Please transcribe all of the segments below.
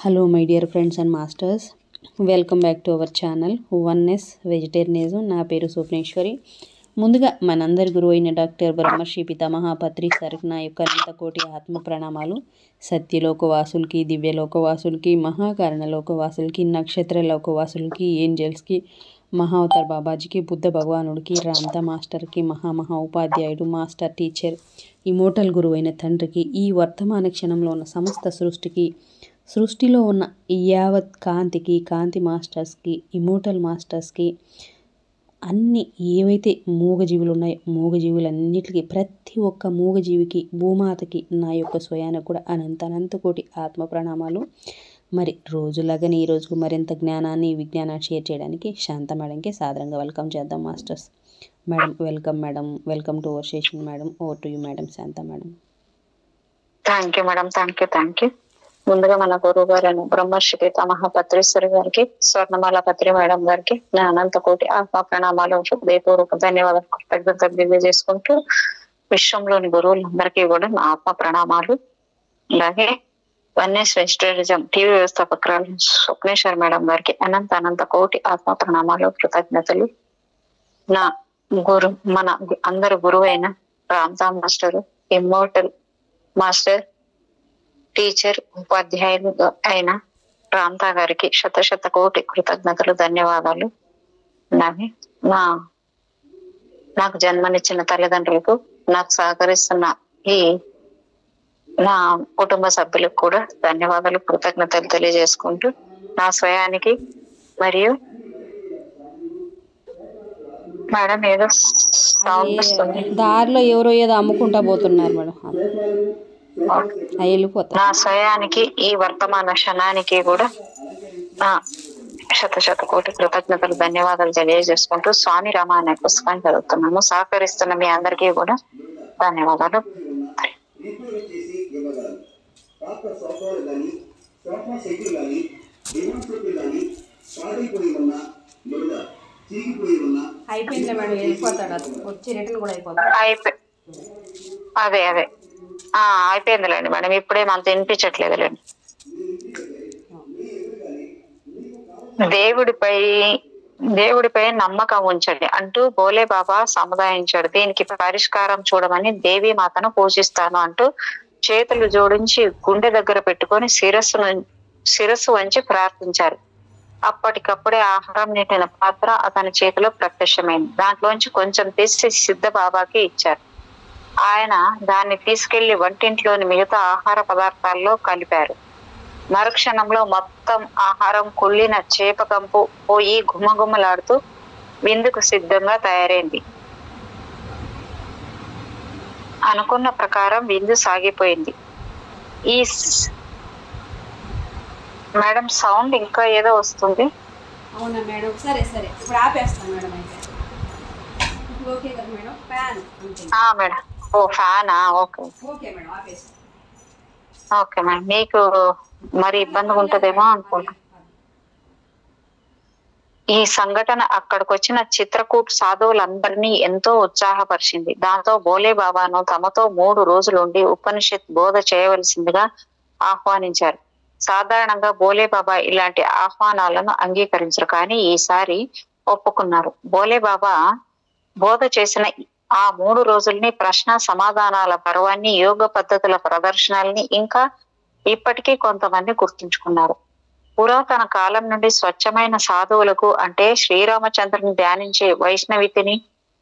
Hello my dear friends and masters, welcome back to our channel Oneness Vegetarianism. నా పేరు స్వప్నేశ్వరి. ముందుగా మనందరి గురువు అయిన డాక్టర్ బ్రహ్మశ్రీ పితామహ పత్రి సార్కి నా యొక్క అనంతకోటి ఆత్మ ప్రణామాలు. సత్యలోకవాసులకి, దివ్యలోకవాసులకి, మహాకారణ లోకవాసులకి, నక్షత్ర లోకవాసులకి, ఏంజల్స్కి, మహావతార్ బాబాజీకి, బుద్ధ భగవానుడికి, రామ్తా మాస్టర్కి, మహా ఉపాధ్యాయుడు, మాస్టర్ టీచర్, ఇమోటల్ గురువు అయిన తండ్రికి, ఈ వర్తమాన క్షణంలో ఉన్న సమస్త సృష్టిలో ఉన్న యావత్ కాంతి మాస్టర్స్కి, ఇమోటల్ మాస్టర్స్కి, అన్ని ఏవైతే మూగజీవులు ఉన్నాయో మూగజీవులన్నిటికీ, ప్రతి ఒక్క మూగజీవికి, భూమాతకి నా యొక్క స్వయానికి కూడా అనంత కోటి ఆత్మ ప్రణామాలు. మరి రోజులాగానే ఈ రోజుకు మరింత జ్ఞానాన్ని విజ్ఞానాన్ని షేర్ చేయడానికి శాంత మేడంకి సాదరంగా వెల్కమ్ చేద్దాం masters. Madam welcome to our session madam. Over to you madam. Shanta madam. Thank you madam. Thank you. ముందుగా మన గురువు గారు బ్రహ్మశ్రీ పితామహ పత్రేశ్వరి గారికి, స్వర్ణమాల పత్రి మేడం గారికి నా అనంత కోటి ఆత్మ ప్రణామాలు, హృదయపూర్వక ధన్యవాదాలు, కృతజ్ఞతలు తెలియజేసుకుంటూ విశ్వంలోని గురువులందరికీ కూడా నా ఆత్మ ప్రణామాలు. అలాగే వన్నెస్ వెజిటేరియనిజం టీవీ వ్యవస్థాపకురాలు స్వప్నేశ్వర్ మేడం గారికి అనంత కోటి ఆత్మ ప్రణామాలు, కృతజ్ఞతలు. మన అందరు గురువు అయిన Ramtha master, immortal master, teacher, ఉపాధ్యాయులు అయిన రామ్తా గారికి శత కోటి కృతజ్ఞతలు, ధన్యవాదాలు. అలాగే నాకు జన్మనిచ్చిన తల్లిదండ్రులకు, నాకు సహకరిస్తున్న నా కుటుంబ సభ్యులకు కూడా ధన్యవాదాలు, కృతజ్ఞతలు తెలియజేసుకుంటూ నా స్వయానికి మరియు మేడం ఏదో సౌండ్ వస్తుంది, దారిలో ఎవరో ఏదో అమ్ముకుంటా పోతున్నారు మేడం, నా స్వయానికి ఈ వర్తమాన క్షణానికి కూడా నా శత కోటి కృతజ్ఞతలు, ధన్యవాదాలు తెలియజేసుకుంటూ స్వామి రామ అనే పుస్తకాన్ని చదువుతున్నాము. సహకరిస్తున్న మీ అందరికీ కూడా ధన్యవాదాలు. అదే అయిపోయిందిలేండి మేడం, ఇప్పుడేమంత వినిపించట్లేదులేండి. దేవుడిపై నమ్మకం ఉంచండి అంటూ భోలే బాబా సముదాయించాడు. దీనికి పరిష్కారం చూడమని దేవీ మాతను పూజిస్తాను అంటూ చేతులు జోడించి గుండె దగ్గర పెట్టుకొని శిరస్సు వంచి ప్రార్థించారు. అప్పటికప్పుడే ఆహారం నీటిన పాత్ర అతని చేతిలో ప్రత్యక్షమైంది. దాంట్లోంచి కొంచెం తీసి సిద్ధ బాబాకి ఇచ్చారు. ఆయన దాన్ని తీసుకెళ్లి వంటింట్లోని మిగతా ఆహార పదార్థాల్లో కలిపారు. మరుక్షణంలో మొత్తం ఆహారం కుళ్ళిన చేప కంపు పోయి గుమగుమలాడుతూ విందుకు సిద్ధంగా తయారైంది. అనుకున్న ప్రకారం విందు సాగిపోయింది. ఈ మేడం సౌండ్ ఇంకా ఏదో వస్తుంది. అవునా మేడం? సరే ఇప్పుడు ఆపేస్తాను మేడం. అయితే ఓకే కదా మేడం? మేడం ఫ్యానా? ఓకే మేడం, ఆపేస్తాను. ఓకే మేడం, మీకు మరి ఇబ్బందిగా ఉంటదేమో అనుకుంటా. ఈ సంఘటన అక్కడికి వచ్చిన చిత్రకూట్ సాధువులందరినీ ఎంతో ఉత్సాహపరిచింది. దాంతో భోలే బాబాను తమతో 3 రోజులు ఉండి ఉపనిషత్ బోధ చేయవలసిందిగా ఆహ్వానించారు. సాధారణంగా భోలే బాబా ఇలాంటి ఆహ్వానాలను అంగీకరించరు, కానీ ఈసారి ఒప్పుకున్నారు. భోలే బాబా బోధ చేసిన ఆ 3 రోజుల్ని ప్రశ్న సమాధానాల పర్వాన్ని, యోగ పద్ధతుల ప్రదర్శనల్ని ఇంకా ఇప్పటికీ కొంతమంది గుర్తుంచుకున్నారు. పురాతన కాలం నుండి స్వచ్ఛమైన సాధువులకు, అంటే శ్రీరామచంద్రుని ధ్యానించే వైష్ణవితిని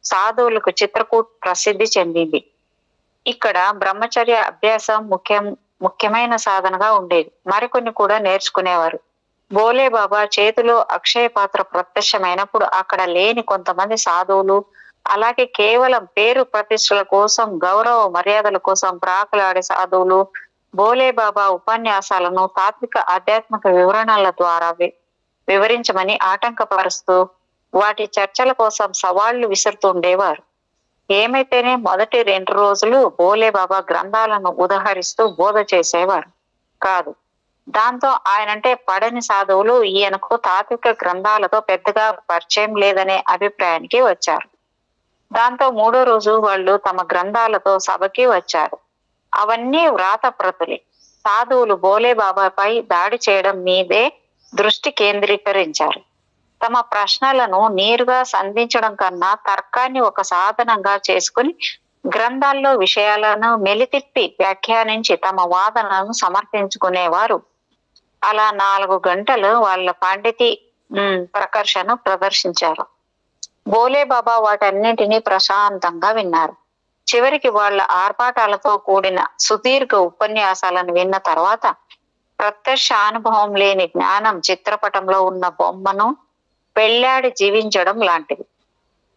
సాధువులకు చిత్రకూట్ ప్రసిద్ధి చెందింది. ఇక్కడ బ్రహ్మచర్య అభ్యాసం ముఖ్యమైన సాధనగా ఉండేది. మరికొన్ని కూడా నేర్చుకునేవారు. భోలే బాబా చేతిలో అక్షయ పాత్ర ప్రత్యక్షమైనప్పుడు అక్కడ లేని కొంతమంది సాధువులు, అలాగే కేవలం పేరు ప్రతిష్టల కోసం, గౌరవ మర్యాదల కోసం ప్రాకులాడే సాధువులు భోలే బాబా ఉపన్యాసాలను తాత్విక ఆధ్యాత్మిక వివరణల ద్వారా వివరించమని ఆటంకపరుస్తూ వాటి చర్చల కోసం సవాళ్లు విసురుతుండేవారు. ఏమైతేనే మొదటి 2 రోజులు భోలే బాబా గ్రంథాలను ఉదహరిస్తూ బోధ చేసేవారు కాదు. దాంతో ఆయనంటే పడని సాధువులు ఈయనకు తాత్విక గ్రంథాలతో పెద్దగా పరిచయం లేదనే అభిప్రాయానికి వచ్చారు. దాంతో 3వ రోజు వాళ్ళు తమ గ్రంథాలతో సభకి వచ్చారు. అవన్నీ వ్రాత ప్రతులే. సాధువులు బోలే బాబాపై దాడి చేయడం మీదే దృష్టి కేంద్రీకరించారు. తమ ప్రశ్నలను నేరుగా సంధించడం కన్నా తర్కాన్ని ఒక సాధనంగా చేసుకుని గ్రంథాల్లో విషయాలను మెలితిప్పి వ్యాఖ్యానించి తమ వాదనను సమర్థించుకునేవారు. అలా 4 గంటలు వాళ్ళ పాండితి ప్రకర్షను ప్రదర్శించారు. బోలే బాబా వాటన్నింటినీ ప్రశాంతంగా విన్నారు. చివరికి వాళ్ళ ఆర్భాటాలతో కూడిన సుదీర్ఘ ఉపన్యాసాలను విన్న తర్వాత ప్రత్యక్ష అనుభవం లేని జ్ఞానం చిత్రపటంలో ఉన్న బొమ్మను పెళ్ళాడి జీవించడం లాంటిది.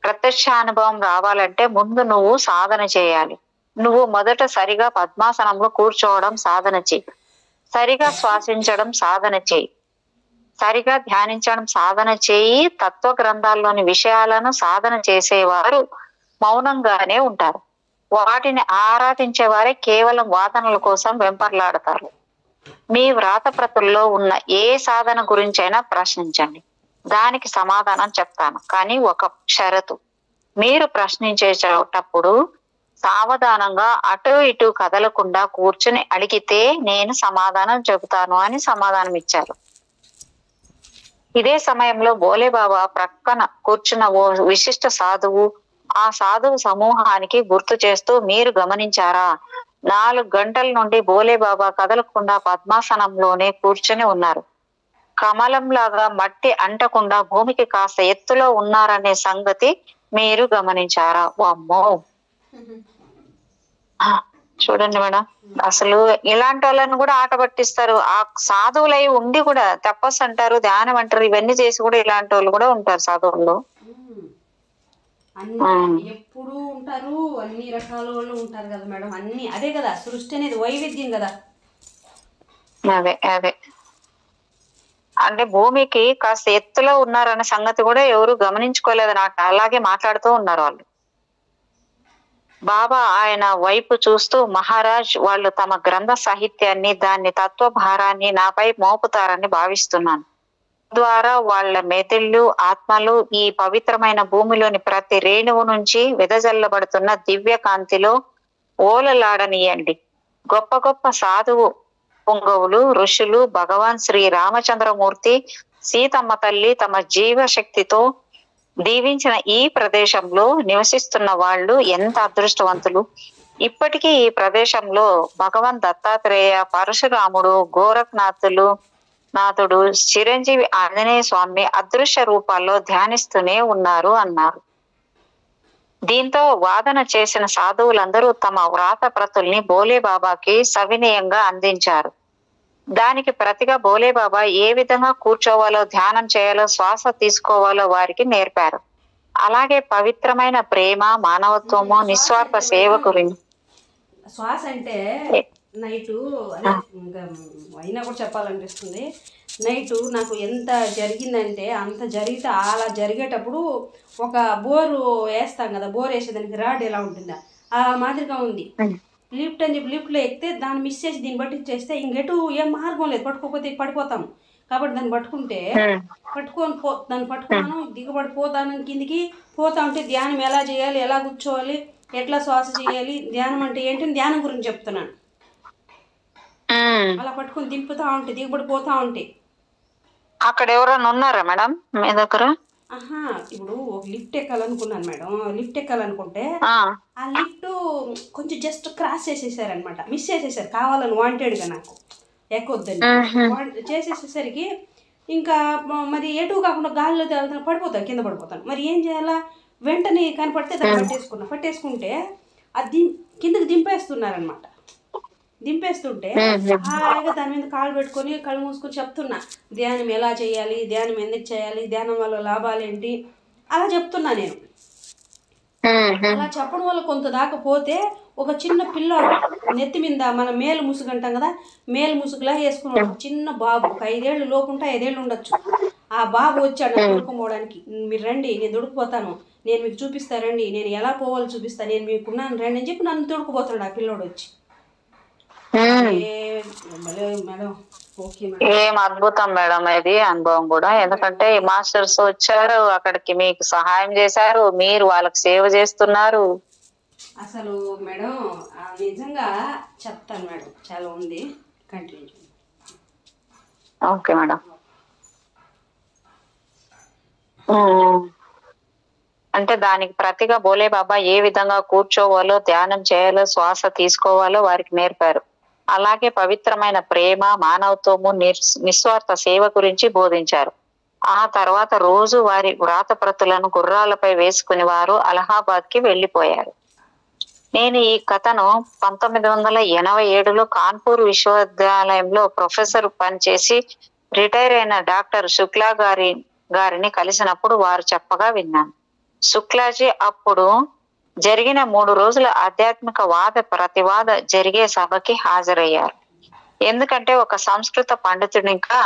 ప్రత్యక్ష అనుభవం రావాలంటే ముందు నువ్వు సాధన చేయాలి. నువ్వు మొదట సరిగా పద్మాసనంలో కూర్చోవడం సాధన చేయి, సరిగా శ్వాసించడం సాధన చేయి, సరిగా ధ్యానించడం సాధన చేయి. తత్వ గ్రంథాల్లోని విషయాలను సాధన చేసేవారు మౌనంగానే ఉంటారు. వాటిని ఆరాధించేవారే కేవలం వాదనల కోసం వెంపర్లాడతారు. మీ వ్రాతప్రతుల్లో ఉన్న ఏ సాధన గురించైనా ప్రశ్నించండి, దానికి సమాధానం చెప్తాను. కానీ ఒక షరతు, మీరు ప్రశ్నించేటప్పుడు సావధానంగా అటు ఇటు కదలకుండా కూర్చుని అడిగితే నేను సమాధానం చెబుతాను అని సమాధానం ఇచ్చారు. ఇదే సమయంలో బోలేబాబా ప్రక్కన కూర్చున్న ఓ విశిష్ట సాధువు ఆ సాధువు సమూహానికి గుర్తు చేస్తూ, మీరు గమనించారా, 4 గంటల నుండి బోలేబాబా కదలకుండా పద్మాసనంలోనే కూర్చుని ఉన్నారు. కమలంలాగా మట్టి అంటకుండా భూమికి కాస్త ఎత్తులో ఉన్నారనే సంగతి మీరు గమనించారా? అమ్మో, చూడండి మేడం, అసలు ఇలాంటి వాళ్ళని కూడా ఆట పట్టిస్తారు. ఆ సాధువులై ఉండి కూడా తపస్సు అంటారు, ధ్యానం అంటారు, ఇవన్నీ చేసి కూడా ఇలాంటి వాళ్ళు కూడా ఉంటారు సాధువులు. ఎప్పుడు ఉంటారు, అన్ని రకాల వాళ్ళు ఉంటారు కదా మేడం. అన్ని అదే కదా సృష్టి అనేది, వైవిధ్యం కదా. అదే అదే అంటే భూమికి కాస్త ఎత్తులో ఉన్నారనే సంగతి కూడా ఎవరు గమనించుకోలేదు నాకు. అలాగే మాట్లాడుతూ ఉన్నారు వాళ్ళు. బాబా ఆయన వైపు చూస్తూ, మహారాజ్, వాళ్ళు తమ గ్రంథ సాహిత్యాన్ని, దాన్ని తత్వభారాన్ని నాపై మోపుతారని భావిస్తున్నాను. ద్వారా వాళ్ళ మెదళ్ళు, ఆత్మలు ఈ పవిత్రమైన భూమిలోని ప్రతి రేణువు నుంచి వెదజల్లబడుతున్న దివ్య కాంతిలో ఓలలాడనీయండి. గొప్ప గొప్ప సాధువు పుంగవులు, ఋషులు, భగవాన్ శ్రీ రామచంద్రమూర్తి, సీతమ్మ తల్లి తమ జీవశక్తితో దీవించిన ఈ ప్రదేశంలో నివసిస్తున్న వాళ్ళు ఎంత అదృష్టవంతులు. ఇప్పటికీ ఈ ప్రదేశంలో భగవాన్ దత్తాత్రేయ, పరశురాముడు, నాథుడు, చిరంజీవి ఆంజనేయ స్వామి అదృశ్య రూపాల్లో ధ్యానిస్తూనే ఉన్నారు అన్నారు. దీంతో వాదన చేసిన సాధువులందరూ తమ వ్రాత ప్రతుల్ని బోలేబాబాకి సవినయంగా అందించారు. దానికి ప్రతిగా బోలేబాబా ఏ విధంగా కూర్చోవాలో, ధ్యానం చేయాలో, శ్వాస తీసుకోవాలో వారికి నేర్పారు. అలాగే పవిత్రమైన ప్రేమ, మానవత్వము, నిస్వార్థ సేవ గురించి. శ్వాస అంటే నైటు ఇంకా అయినా కూడా చెప్పాలనిపిస్తుంది. నైటు నాకు ఎంత జరిగిందంటే అంత జరిగితే, అలా జరిగేటప్పుడు ఒక బోరు వేస్తాం కదా, బోర్ వేసేదానికి రాడ్ ఎలా ఉంటుందా ఆ మాదిరిగా ఉంది. లిఫ్ట్ అని చెప్పి లిఫ్ట్లో ఎక్కితే దాన్ని మిస్ చేసి దీన్ని బట్టి చేస్తే ఇంకెటు ఏం మార్గం లేదు, పట్టుకోకపోతే పడిపోతాము. కాబట్టి దాన్ని పట్టుకుంటే దాన్ని పట్టుకున్నాను, దిగబడిపోతాను, కిందికి పోతా ఉంటే ధ్యానం ఎలా చేయాలి, ఎలా కూర్చోవాలి, ఎట్లా శ్వాస చేయాలి, ధ్యానం అంటే ఏంటి, ధ్యానం గురించి చెప్తున్నాను. అలా పట్టుకుని దింపుతా ఉంటే దిగబడిపోతా ఉంటే. అక్కడ ఎవరైనా ఉన్నారా మేడం మీ దగ్గర? ఇప్పుడు ఒక లిఫ్ట్ ఎక్కాలనుకున్నాను మేడం. లిఫ్ట్ ఎక్కాలనుకుంటే ఆ లిఫ్ట్ కొంచెం జస్ట్ క్రాస్ చేసేసారనమాట, మిస్ చేసేసారు కావాలని, వాంటెడ్గా నాకు ఎక్కొద్దని చేసేసేసరికి ఇంకా మరి ఎటు కాకుండా గాలిలో తేలుతున్నా పడిపోతాను, కింద పడిపోతాను. మరి ఏం చేయాలా, వెంటనే కనపడితే దాన్ని పట్టేసుకుంటే అది కిందకి దింపేస్తున్నారనమాట. దింపేస్తుంటే హాయిగా దాని మీద కాళ్ళు పెట్టుకొని కళ్ళు మూసుకొని చెప్తున్నా, ధ్యానం ఎలా చేయాలి, ధ్యానం ఎందుకు చేయాలి, ధ్యానం వల్ల లాభాలు ఏంటి, అలా చెప్తున్నా నేను. అలా చెప్పడం వల్ల కొంత దాకా పోతే ఒక చిన్న పిల్లాడు నెత్తి మీద, మన మేలు ముసుగు అంటాం కదా, మేలు ముసుగులా వేసుకున్నాడు చిన్న బాబు, ఒక 5 ఏళ్ళు లోపుంటే 5 ఏళ్ళు ఉండొచ్చు. ఆ బాబు వచ్చాడు దొడుకుపోవడానికి, మీరు రండి నేను దొడుకుపోతాను, నేను మీకు చూపిస్తారండి, నేను ఎలా పోవాలో చూపిస్తాను, నేను మీకున్నాను రండి అని చెప్పి నన్ను దొడుకుపోతాడు ఆ పిల్లోడు వచ్చి. ఏం అద్భుతం మేడం ఇది అనుభవం కూడా. ఎందుకంటే మాస్టర్స్ వచ్చారు అక్కడికి, మీకు సహాయం చేశారు, మీరు వాళ్ళకి సేవ చేస్తున్నారు. అసలు మేడం నిజంగా చెప్తాను మేడం, చాలా ఉంది కంటిన్యూ. Okay madam. ఉమ్, అంటే దానికి ప్రతిగా బోలే బాబా ఏ విధంగా కూర్చోవాలో, ధ్యానం చేయాలో, శ్వాస తీసుకోవాలో వారికి నేర్పారు. అలాగే పవిత్రమైన ప్రేమ, మానవత్వము, నిస్వార్థ సేవ గురించి బోధించారు. ఆ తర్వాత రోజు వారి వ్రాతప్రతులను గుర్రాలపై వేసుకుని వారు అలహాబాద్ కి వెళ్లిపోయారు. నేను ఈ కథను 1987లో కాన్పూర్ విశ్వవిద్యాలయంలో ప్రొఫెసర్ పనిచేసి రిటైర్ అయిన డాక్టర్ శుక్లా గారిని కలిసినప్పుడు వారు చెప్పగా విన్నాను. శుక్లాజీ అప్పుడు జరిగిన 3 రోజుల ఆధ్యాత్మిక వాద ప్రతివాద జరిగే సభకి హాజరయ్యారు. ఎందుకంటే ఒక సంస్కృత పండితుడు ఇంకా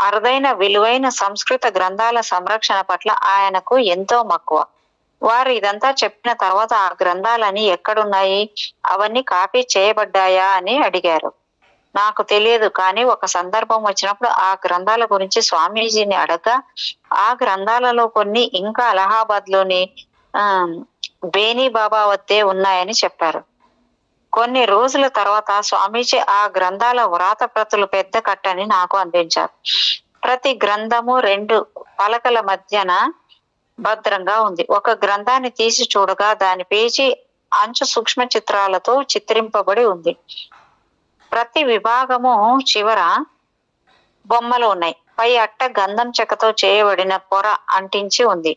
అరుదైన విలువైన సంస్కృత గ్రంథాల సంరక్షణ పట్ల ఆయనకు ఎంతో మక్కువ. వారు ఇదంతా చెప్పిన తర్వాత ఆ గ్రంథాలని ఎక్కడున్నాయి, అవన్నీ కాపీ చేయబడ్డాయా అని అడిగారు. నాకు తెలియదు, కానీ ఒక సందర్భం వచ్చినప్పుడు ఆ గ్రంథాల గురించి స్వామీజీని అడగగా ఆ గ్రంథాలలో కొన్ని ఇంకా అలహాబాద్ లోని బేనీ బాబా వద్దే ఉన్నాయని చెప్పారు. కొన్ని రోజుల తర్వాత స్వామీజీ ఆ గ్రంథాల వ్రాత ప్రతులు పెద్ద కట్టని నాకు అందించారు. ప్రతి గ్రంథము 2 పలకల మధ్యన భద్రంగా ఉంది. ఒక గ్రంథాన్ని తీసి చూడగా దాని పేజీ అంచు సూక్ష్మ చిత్రాలతో చిత్రింపబడి ఉంది. ప్రతి విభాగము చివర బొమ్మలు ఉన్నాయి. పై అట్ట గంధం చెక్కతో చేయబడిన పొర అంటించి ఉంది.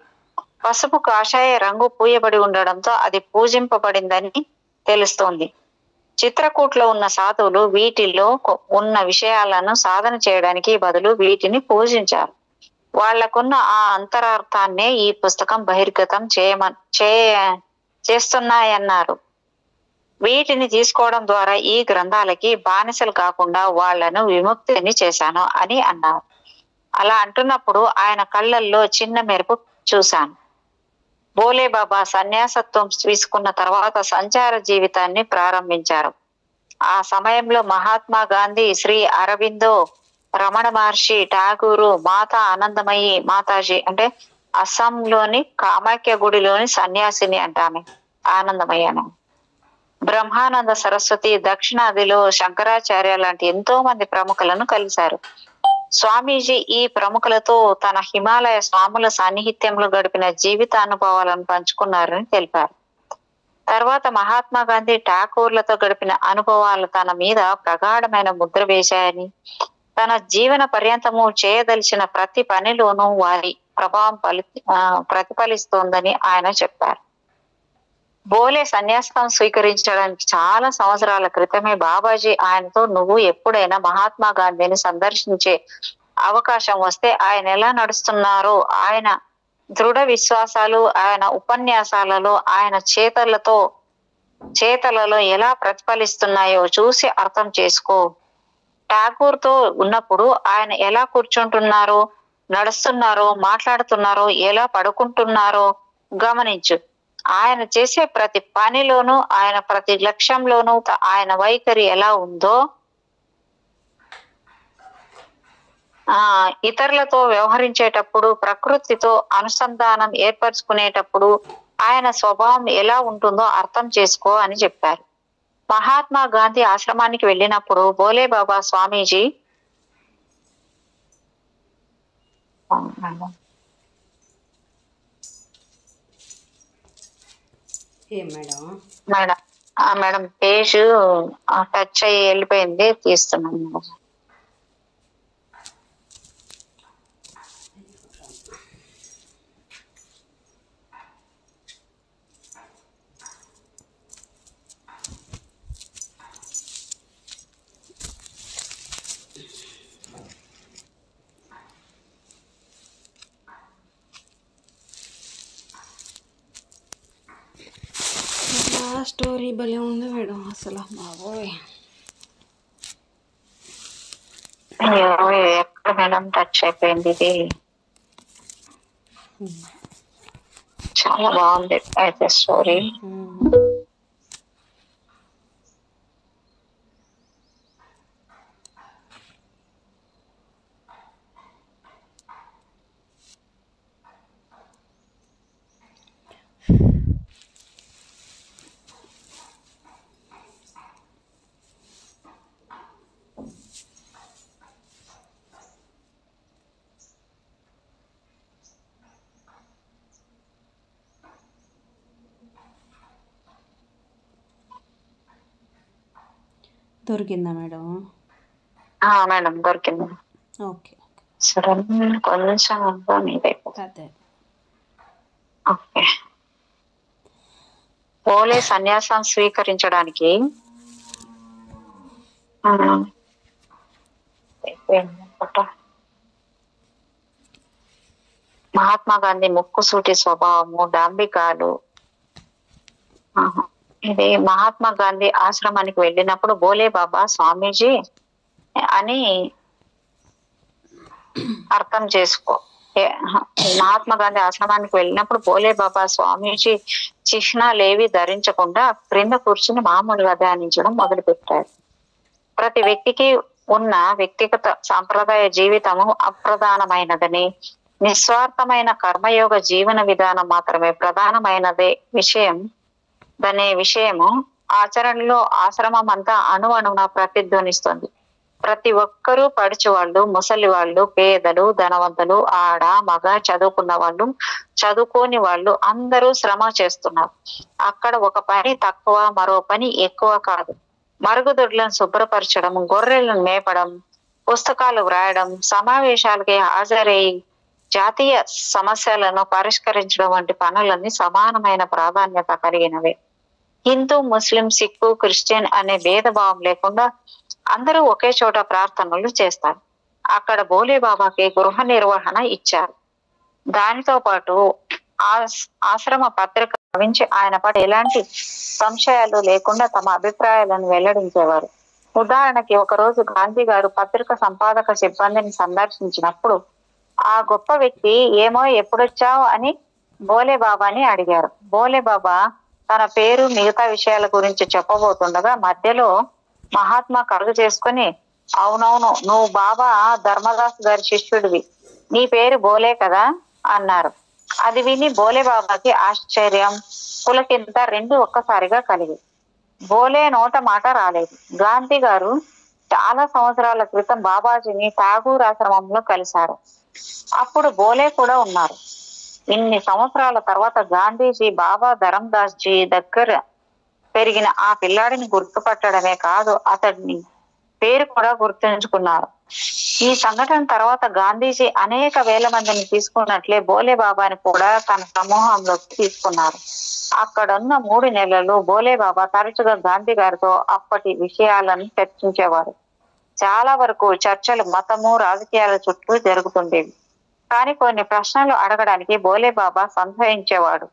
పసుపు కాషాయ రంగు పూయబడి ఉండడంతో అది పూజింపబడిందని తెలుస్తోంది. చిత్రకూట్లో ఉన్న సాధువులు వీటిల్లో ఉన్న విషయాలను సాధన చేయడానికి బదులు వీటిని పూజించారు. వాళ్లకున్న ఆ అంతరార్థాన్నే ఈ పుస్తకం బహిర్గతం చేస్తున్నాయన్నారు. వీటిని తీసుకోవడం ద్వారా ఈ గ్రంథాలకి బానిసలు కాకుండా వాళ్లను విముక్తిని చేశాను అని అన్నారు. అలా అంటున్నప్పుడు ఆయన కళ్ళల్లో చిన్న మెరుపు చూశాను. బోలే బాబా సన్యాసత్వం తీసుకున్న తర్వాత సంచార జీవితాన్ని ప్రారంభించారు. ఆ సమయంలో మహాత్మా గాంధీ, శ్రీ అరబిందో, రమణ మహర్షి, ఠాగూరు, మాతా ఆనందమయి మాతాజీ అంటే అస్సాంలోని కామాఖ్య గుడిలోని సన్యాసిని అంటామే ఆనందమయ్య అని, బ్రహ్మానంద సరస్వతి, దక్షిణాదిలో శంకరాచార్య లాంటి ఎంతో మంది ప్రముఖులను కలిశారు. స్వామీజీ ఈ ప్రముఖులతో తన హిమాలయ స్వాముల సాన్నిహిత్యంలో గడిపిన జీవిత అనుభవాలను పంచుకున్నారని తెలిపారు. తర్వాత మహాత్మా గాంధీ ఠాకూర్లతో గడిపిన అనుభవాలు తన మీద ప్రగాఢమైన ముద్ర వేశాయని, తన జీవన పర్యంతము చేయదలిచిన ప్రతి పనిలోనూ వారి ప్రభావం ప్రతిఫలిస్తోందని ఆయన చెప్పారు. బోలే సన్యాసం స్వీకరించడానికి చాలా సంవత్సరాల క్రితమే బాబాజీ ఆయనతో, నువ్వు ఎప్పుడైనా మహాత్మా గాంధీని సందర్శించే అవకాశం వస్తే ఆయన ఎలా నడుస్తున్నారో, ఆయన దృఢ విశ్వాసాలు ఆయన ఉపన్యాసాలలో, ఆయన చేతలలో ఎలా ప్రతిఫలిస్తున్నాయో చూసి అర్థం చేసుకో. ఠాగూర్ తో ఉన్నప్పుడు ఆయన ఎలా కూర్చుంటున్నారో, నడుస్తున్నారో, మాట్లాడుతున్నారో, ఎలా పడుకుంటున్నారో గమనించు. ఆయన చేసే ప్రతి పనిలోనూ, ఆయన ప్రతి లక్ష్యంలోనూ ఆయన వైఖరి ఎలా ఉందో, ఇతరులతో వ్యవహరించేటప్పుడు, ప్రకృతితో అనుసంధానం ఏర్పరచుకునేటప్పుడు ఆయన స్వభావం ఎలా ఉంటుందో అర్థం చేసుకో అని చెప్పారు. మహాత్మా గాంధీ ఆశ్రమానికి వెళ్ళినప్పుడు బోలే బాబా స్వామీజీ మేడం పేజ్ టచ్ అయ్యి వెళ్ళిపోయింది, తీస్తున్నాను మేడం. స్టోరీ భలే ఉంది మేడం, అసలు బాబోయ్. ఎక్కడ మేడం టచ్ అయిపోయింది? ఇది చాలా బాగుంది అయితే స్టోరీ. దొరికిందా మేడం? మేడం దొరికింది. ఓకే. సడన్ కొంచెం అదే. ఓకే. బోలే సన్యాసం స్వీకరించడానికి మహాత్మా గాంధీ ముక్కుసూటి స్వభావము, డాంబికాలు. ఇది మహాత్మా గాంధీ ఆశ్రమానికి వెళ్ళినప్పుడు బోలే బాబా స్వామీజీ అని అర్థం చేసుకో. మహాత్మా గాంధీ ఆశ్రమానికి వెళ్ళినప్పుడు బోలే బాబా స్వామీజీ చిహ్నాలేవి ధరించకుండా క్రింద కూర్చుని మామూలుగా ధ్యానించడం మొదలు పెట్టారు. ప్రతి వ్యక్తికి ఉన్న వ్యక్తిగత సాంప్రదాయ జీవితము అప్రధానమైనదని, నిస్వార్థమైన కర్మయోగ జీవన విధానం మాత్రమే ప్రధానమైనదే విషయము ఆచరణలో ఆశ్రమం అంతా అణువణువున ప్రతిధ్వనిస్తుంది. ప్రతి ఒక్కరూ పడుచువాళ్ళు, ముసలి వాళ్ళు, పేదలు, ధనవంతులు, ఆడ మగ, చదువుకున్న వాళ్ళు, చదువుకోని వాళ్ళు అందరూ శ్రమ చేస్తున్నారు. అక్కడ ఒక పని తక్కువ, మరో పని ఎక్కువ కాదు. మరుగుదొడ్లను శుభ్రపరచడం, గొర్రెలను మేపడం, పుస్తకాలు వ్రాయడం, సమావేశాలకి హాజరై జాతీయ సమస్యలను పరిష్కరించడం వంటి పనులన్నీ సమానమైన ప్రాధాన్యత కలిగినవే. హిందూ, ముస్లిం, సిక్కు, క్రిస్టియన్ అనే భేదభావం లేకుండా అందరూ ఒకే చోట ప్రార్థనలు చేస్తారు. అక్కడ బోలే బాబాకి గృహ నిర్వహణ ఇచ్చారు. దానితో పాటు ఆశ్రమ పత్రిక భావించి ఆయన పట్ల ఎలాంటి సంశయాలు లేకుండా తమ అభిప్రాయాలను వెల్లడించేవారు. ఉదాహరణకి ఒకరోజు గాంధీ గారు పత్రిక సంపాదక సిబ్బందిని సందర్శించినప్పుడు ఆ గొప్ప వ్యక్తి ఏమో ఎప్పుడొచ్చావు అని బోలే బాబాని అడిగారు. బోలే బాబా తన పేరు, మిగతా విషయాల గురించి చెప్పబోతుండగా మధ్యలో మహాత్మా కలుగు చేసుకుని, అవునవును, నువ్వు బాబా ధర్మదాస్ గారి శిష్యుడివి, నీ పేరు బోలే కదా అన్నారు. అది విని బోలే బాబాకి ఆశ్చర్యం, పులకింత రెండు ఒక్కసారిగా కలిగి బోలే నోట మాట రాలేదు. గాంధీ గారు చాలా సంవత్సరాల క్రితం బాబాజీని ఠాగూర్ ఆశ్రమంలో కలిశారు. అప్పుడు బోలే కూడా ఉన్నారు. ఇన్ని సంవత్సరాల తర్వాత గాంధీజీ బాబా ధరందాస్ జీ దగ్గర పెరిగిన ఆ పిల్లాడిని గుర్తుపట్టడమే కాదు, అతడిని పేరు కూడా గుర్తుంచుకున్నారు. ఈ సంఘటన తర్వాత గాంధీజీ అనేక వేల మందిని తీసుకున్నట్లే బోలే బాబాని కూడా తన సమూహంలోకి తీసుకున్నారు. అక్కడున్న 3 నెలలు బోలే బాబా తరచుగా గాంధీ గారితో అప్పటి విషయాలను చర్చించేవారు. చాలా వరకు చర్చలు మతము, రాజకీయాల చుట్టూ జరుగుతుండేవి. కానీ కొన్ని ప్రశ్నలు అడగడానికి బోలే బాబా సంశయించేవాడు.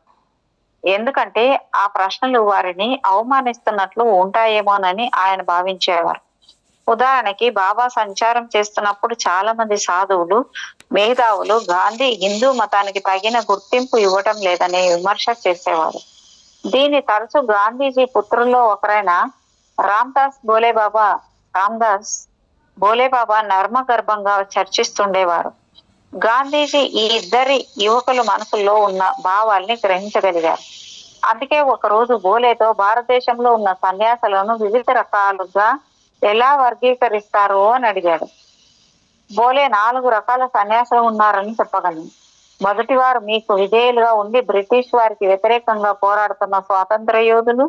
ఎందుకంటే ఆ ప్రశ్నలు వారిని అవమానిస్తున్నట్లు ఉంటాయేమోనని ఆయన భావించేవారు. ఉదాహరణకి బాబా సంచారం చేస్తున్నప్పుడు చాలా మంది సాధువులు, మేధావులు గాంధీ హిందూ మతానికి తగిన గుర్తింపు ఇవ్వటం లేదని విమర్శ చేసేవారు. దీన్ని తరచు గాంధీజీ పుత్రుల్లో ఒకరైన రామ్దాస్ బోలే బాబా నర్మగర్భంగా చర్చిస్తుండేవారు. గాంధీజీ ఈ ఇద్దరి యువకుల మనసుల్లో ఉన్న భావాల్ని గ్రహించగలిగారు. అందుకే ఒకరోజు బోలేతో భారతదేశంలో ఉన్న సన్యాసులను వివిధ రకాలుగా ఎలా వర్గీకరిస్తారు అని అడిగాడు. బోలే 4 రకాల సన్యాసులు ఉన్నారని చెప్పగలను. మొదటివారు మీకు విధేయులుగా ఉండి బ్రిటిష్ వారికి వ్యతిరేకంగా పోరాడుతున్న స్వాతంత్ర యోధులు.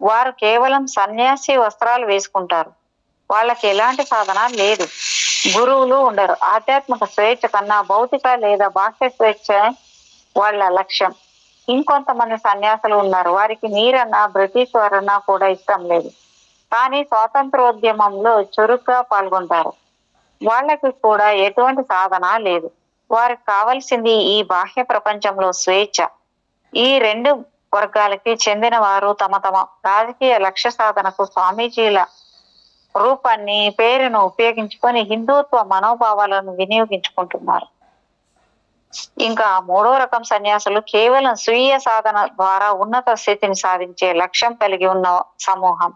వారు కేవలం సన్యాసి వస్త్రాలు వేసుకుంటారు. వాళ్ళకి ఎలాంటి సాధన లేదు, గురువులు ఉండరు. ఆధ్యాత్మిక స్వేచ్ఛ కన్నా భౌతిక లేదా బాహ్య స్వేచ్ఛ వాళ్ళ లక్ష్యం. ఇంకొంతమంది సన్యాసులు ఉన్నారు. వారికి మీరన్నా బ్రిటిష్ వారన్నా కూడా ఇష్టం లేదు, కానీ స్వాతంత్రోద్యమంలో చురుగ్గా పాల్గొంటారు. వాళ్ళకి కూడా ఎటువంటి సాధన లేదు. వారికి కావాల్సింది ఈ బాహ్య ప్రపంచంలో స్వేచ్ఛ. ఈ 2 వర్గాలకి చెందిన వారు తమ తమ రాజకీయ లక్ష్య సాధనకు స్వామీజీల రూపాన్ని, పేరును ఉపయోగించుకొని హిందుత్వ మనోభావాలను వినియోగించుకుంటున్నారు. ఇంకా 3వ రకం సన్యాసులు కేవలం స్వీయ సాధన ద్వారా ఉన్నత స్థితిని సాధించే లక్ష్యం కలిగి ఉన్న సమూహం.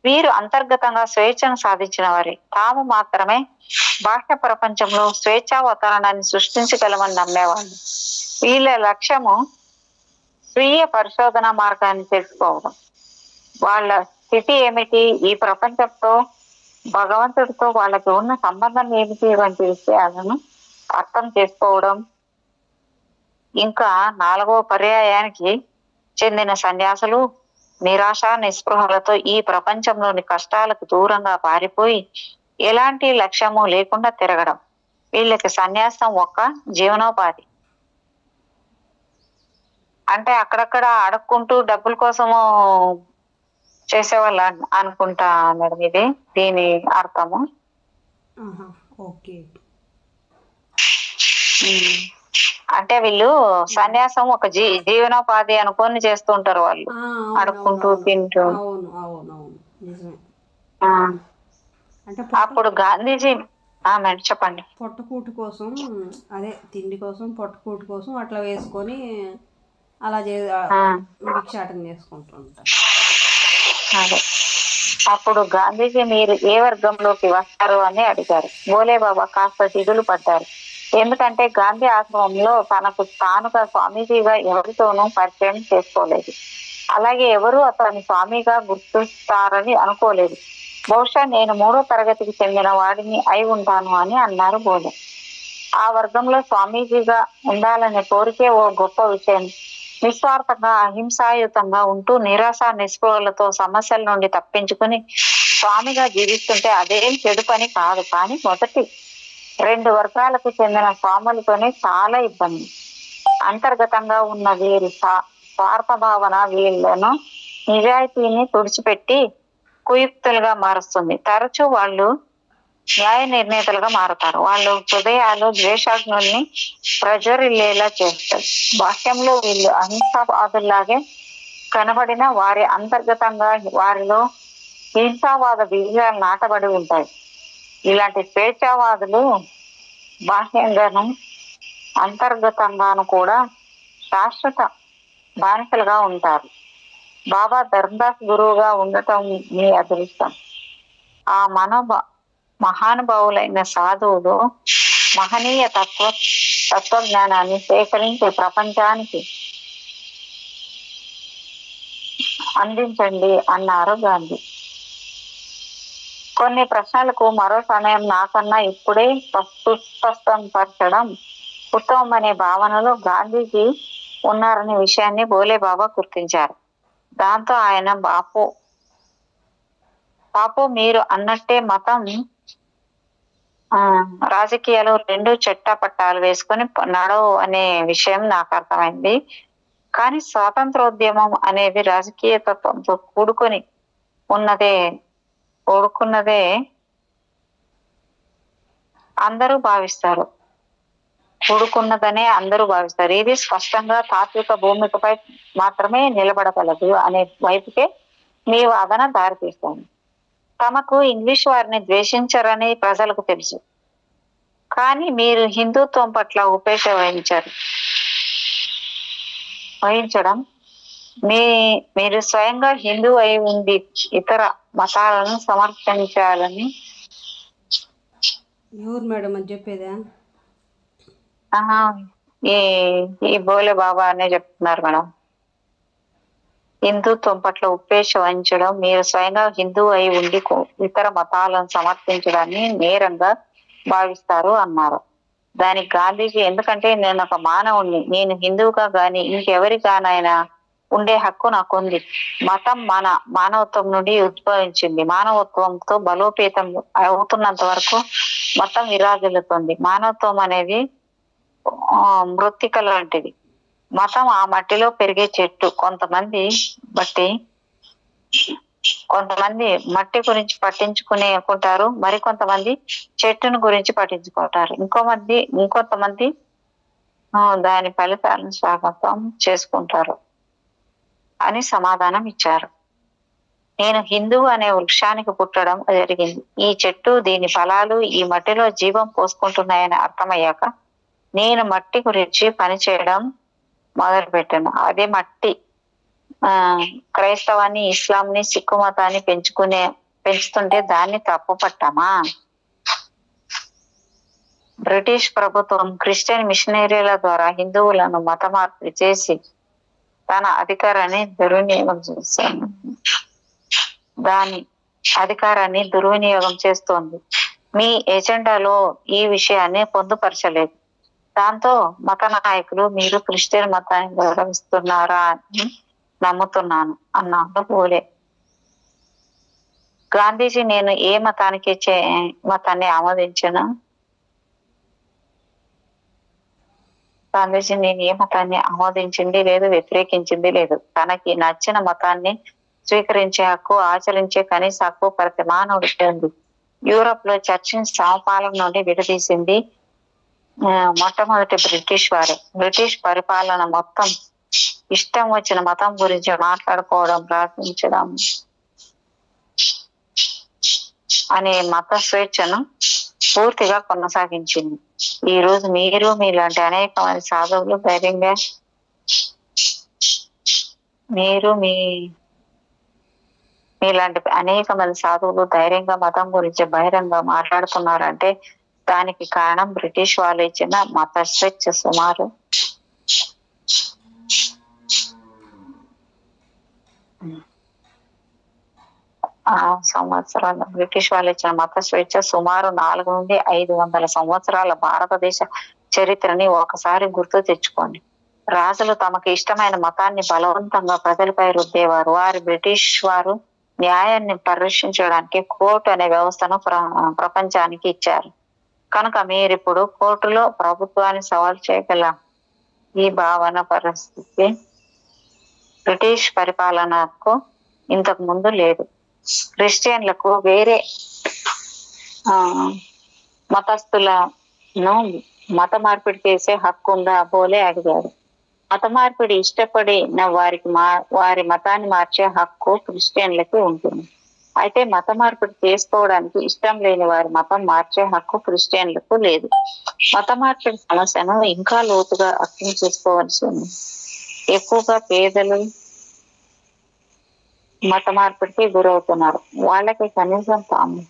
వీరు అంతర్గతంగా స్వేచ్ఛను సాధించిన వారే. తాము మాత్రమే బాహ్య ప్రపంచంలో స్వేచ్ఛా వాతావరణాన్ని సృష్టించగలమని నమ్మేవాళ్ళు. వీళ్ళ లక్ష్యము స్వీయ పరిశోధన మార్గాన్ని తెలుసుకోవడం. వాళ్ళ స్థితి ఏమిటి, ఈ ప్రపంచంతో, భగవంతుడితో వాళ్ళకి ఉన్న సంబంధం ఏమిటి వంటి విషయాలను అర్థం చేసుకోవడం. ఇంకా 4వ పర్యాయానికి చెందిన సన్యాసులు నిరాశ నిస్పృహలతో ఈ ప్రపంచంలోని కష్టాలకు దూరంగా పారిపోయి ఎలాంటి లక్ష్యము లేకుండా తిరగడం. వీళ్ళకి సన్యాసం ఒక్క జీవనోపాధి. అంటే అక్కడక్కడ అడుక్కుంటూ డబ్బుల కోసము చేసేవాళ్ళు అనుకుంటా మేడం. ఇది దీని అర్థము. ఓకే. అంటే వీళ్ళు సన్యాసం ఒక జీవనోపాధి అనుకొని చేస్తుంటారు వాళ్ళు, అడుక్కుంటూ తింటూ. అవును అవును అవును నిజమే. అంటే అప్పుడు గాంధీజీ మేడం చెప్పండి. పొట్టకూటి కోసం, అదే తిండి కోసం, పొట్టకూటి కోసం అట్లా వేసుకొని అలా భిక్షాటన చేసుకుంటుంటారు. అదే అప్పుడు గాంధీజీ మీరు ఏ వర్గంలోకి వస్తారు అని అడిగారు. బోలే బాబా కాస్త దిగులు పడ్డారు. ఎందుకంటే గాంధీ ఆశ్రమంలో తనకు తానుగా స్వామీజీగా ఎవరితోనూ పరిచయం చేసుకోలేదు. అలాగే ఎవరు అతని స్వామిగా గుర్తిస్తారని అనుకోలేదు. బహుశా నేను 3వ తరగతికి చెందిన వాడిని అయి ఉంటాను అని అన్నారు బోలే. ఆ వర్గంలో స్వామీజీగా ఉండాలనే కోరికే ఓ గొప్ప విషయం. నిస్వార్థంగా అహింసాయుతంగా ఉంటూ నిరాశ నిస్పృహలతో సమస్యల నుండి తప్పించుకుని స్వామిగా జీవిస్తుంటే అదేం చెడు పని కాదు. కానీ మొదటి 2 వర్గాలకు చెందిన స్వాములతోనే చాలా ఇబ్బంది. అంతర్గతంగా ఉన్న వీరి స్వార్థ భావన వీళ్ళను నిజాయితీని తుడిచిపెట్టి కుయుక్తులుగా మారుస్తుంది. తరచూ వాళ్ళు న్యాయ నిర్ణేతలుగా మారుతారు. వాళ్ళు హృదయాలు ద్వేషాగ్నుల్ని ప్రజ్వరిల్లేలా చేస్తారు. బాహ్యంలో వీళ్ళు అహింసావాదుల్లాగే కనబడిన వారి అంతర్గతంగా వారిలో హింసావాద బీజాలు నాటబడి ఉంటాయి. ఇలాంటి స్వేచ్ఛావాదులు బాహ్యంగాను అంతర్గతంగాను కూడా శాశ్వత బానిసలుగా ఉంటారు. బాబా ధర్మదాస్ గురువుగా ఉండటం మీ అదృష్టం. ఆ మహానుభావులైన సాధువులు మహనీయ తత్వజ్ఞానాన్ని సేకరించి ప్రపంచానికి అందించండి అన్నారు గాంధీ. కొన్ని ప్రశ్నలకు మరో సమయం నాకన్నా ఇప్పుడే సుస్పష్టం పరచడం ఉత్తమం అనే భావనలో గాంధీజీ ఉన్నారనే విషయాన్ని బోలే బాబా గుర్తించారు. దాంతో ఆయన బాపు మీరు అన్నట్టే మతం రాజకీయాలు 2 చెట్టాపట్టాలు వేసుకొని నడవు అనే విషయం నాకు అర్థమైంది. కానీ స్వాతంత్రోద్యమం అనేది రాజకీయ తత్వంతో కూడుకున్నదే అందరూ భావిస్తారు. కూడుకున్నదనే అందరూ భావిస్తారు. ఇది స్పష్టంగా తాత్విక భూమికపై మాత్రమే నిలబడగలదు అనే వైపుకే మీ వాదన దారితీస్తుంది. తమకు ఇంగ్లీష్ వారిని ద్వేషించరని ప్రజలకు తెలుసు. కానీ మీరు హిందుత్వం పట్ల ఉపేక్ష వహించడం మీరు స్వయంగా హిందూ అయి ఉండి ఇతర మతాలను సమర్థించాలని. ఎవరు మేడం అని చెప్పేదా? ఈ బోలే బాబా అనే చెప్తున్నారు మేడం. హిందుత్వం పట్ల ఉపేక్ష వహించడం మీరు స్వయంగా హిందూ అయి ఉండి ఇతర మతాలను సమర్థించడాన్ని నేరంగా భావిస్తారు అన్నారు. దానికి గాంధీజీ ఎందుకంటే నేను ఒక మానవుణ్ణి, నేను హిందువుగా గాని ఇంకెవరిగానైనా ఉండే హక్కు నాకుంది. మతం మానవత్వం నుండి ఉద్భవించింది. మానవత్వంతో బలోపేతం అవుతున్నంత వరకు మతం విరాజిల్లుతుంది. మానవత్వం అనేది మృత్తిక లాంటిది. మతం ఆ మట్టిలో పెరిగే చెట్టు. కొంతమంది మట్టి గురించి పట్టించుకుంటారు, మరికొంతమంది చెట్టును గురించి పట్టించుకుంటారు, ఇంకొంతమంది దాని ఫలితాలను స్వాగతం చేసుకుంటారు అని సమాధానం ఇచ్చారు. నేను హిందువు అనే వృక్షానికి పుట్టడం జరిగింది. ఈ చెట్టు దీని ఫలాలు ఈ మట్టిలో జీవం పోసుకుంటున్నాయని అర్థమయ్యాక నేను మట్టి గురించి పనిచేయడం మొదలు పెట్టాను. అదే మట్టి క్రైస్తవాన్ని, ఇస్లాంని, సిక్కు మతాన్ని పెంచుతుంటే దాన్ని తప్పు పట్టామా? బ్రిటిష్ ప్రభుత్వం క్రిస్టియన్ మిషనరీల ద్వారా హిందువులను మత మార్పిడి చేసి తన అధికారాన్ని దుర్వినియోగం చేస్తోంది. మీ ఎజెండాలో ఈ విషయాన్ని పొందుపరచలేదు. దాంతో మత నాయకులు మీరు క్రిస్టియన్ మతాన్ని గౌరవిస్తున్నారా అని నమ్ముతున్నాను అన్నాడు బోలే. గాంధీజీ నేను ఏ మతాన్ని ఆమోదించను గాంధీజీ నేను ఏ మతాన్ని ఆమోదించింది లేదు, వ్యతిరేకించింది లేదు. తనకి నచ్చిన మతాన్ని స్వీకరించే హక్కు, ఆచరించే కనీస హక్కు ప్రతి మానవుడికి ఉంది. యూరోప్ లో చర్చిని సమపాలన నుండి విడదీసింది మొట్టమొదటి బ్రిటిష్ వారే. బ్రిటిష్ పరిపాలన మొత్తం ఇష్టం వచ్చిన మతం గురించి మాట్లాడుకోవడం, ప్రార్థించడం అనే మత స్వేచ్ఛను పూర్తిగా కొనసాగించింది. ఈ రోజు మీరు మీలాంటి అనేక మంది సాధువులు ధైర్యంగా మీలాంటి అనేక మంది సాధువులు ధైర్యంగా మతం గురించి బహిరంగ మాట్లాడుతున్నారంటే దానికి కారణం బ్రిటిష్ వాళ్ళు ఇచ్చిన మత స్వేచ్ఛ. సుమారు 400 నుండి 500 సంవత్సరాల భారతదేశ చరిత్రని ఒకసారి గుర్తు తెచ్చుకోండి. రాజులు తమకు ఇష్టమైన మతాన్ని బలవంతంగా ప్రజలపై రుద్దేవారు. బ్రిటిష్ వారు న్యాయాన్ని పరిరక్షించడానికి కోర్టు అనే వ్యవస్థను ప్రపంచానికి ఇచ్చారు. కనుక మీరిప్పుడు కోర్టులో ప్రభుత్వాన్ని సవాల్ చేయగల ఈ భావన పరిస్థితి బ్రిటిష్ పరిపాలనకు ఇంతకు ముందు లేదు. క్రిస్టియన్లకు వేరే మతస్థులను మత మార్పిడి చేసే హక్కు ఉందా బోలే అడిగాడు. మత మార్పిడి ఇష్టపడిన వారి మతాన్ని మార్చే హక్కు క్రిస్టియన్లకి ఉంటుంది. అయితే మత మార్పిడి చేసుకోవడానికి ఇష్టం లేని వారి మతం మార్చే హక్కు క్రిస్టియన్లకు లేదు. మత మార్పిడి సమస్యను ఇంకా లోతుగా అర్థం చేసుకోవాల్సి ఉంది. ఎక్కువగా పేదలు మత మార్పిడికి గురవుతున్నారు. వాళ్ళకి కనీసం తాము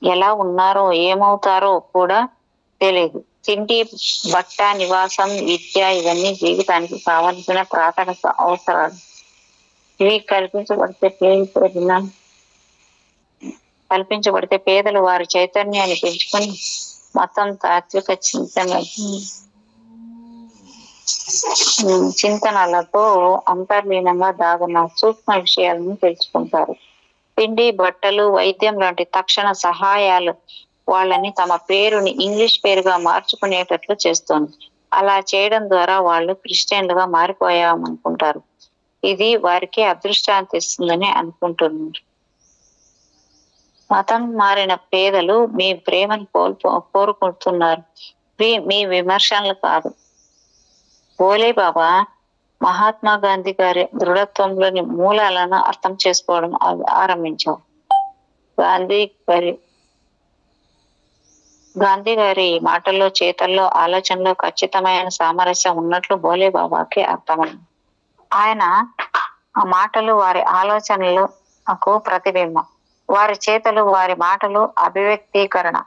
ఎలా ఉన్నారో ఏమవుతారో కూడా తెలియదు. తిండి, బట్ట, నివాసం, విద్య ఇవన్నీ జీవితానికి కావలసిన ప్రాథమిక అవసరాలు. ఇవి కల్పించబడితే పేదలు వారి చైతన్యాన్ని పెంచుకొని మతం తాత్విక చింతనలతో అంతర్లీనంగా దాగున్న సూక్ష్మ విషయాలను తెలుసుకుంటారు. తిండి, బట్టలు, వైద్యం లాంటి తక్షణ సహాయాలు వాళ్ళని తమ పేరుని ఇంగ్లీష్ పేరుగా మార్చుకునేటట్లు చేస్తోంది. అలా చేయడం ద్వారా వాళ్ళు క్రిస్టియన్లుగా మారిపోయామనుకుంటారు. ఇది వారికి అదృష్టాన్ని తెస్తుందని అనుకుంటున్నారు. మతం మారిన పేదలు మీ ప్రేమను కోరుకుంటున్నారు, మీ విమర్శనలు కాదు. బోలే బాబా మహాత్మా గాంధీ గారి దృఢత్వంలోని మూలాలను అర్థం చేసుకోవడం ఆరంభించారు. గాంధీ గారి మాటల్లో, చేతల్లో, ఆలోచనలో ఖచ్చితమైన సామరస్యం ఉన్నట్లు బోలే బాబాకి అర్థమైంది. ఆయన ఆ మాటలు వారి ఆలోచనలకు ప్రతిబింబం, వారి చేతలు వారి మాటలు అభివ్యక్తీకరణ.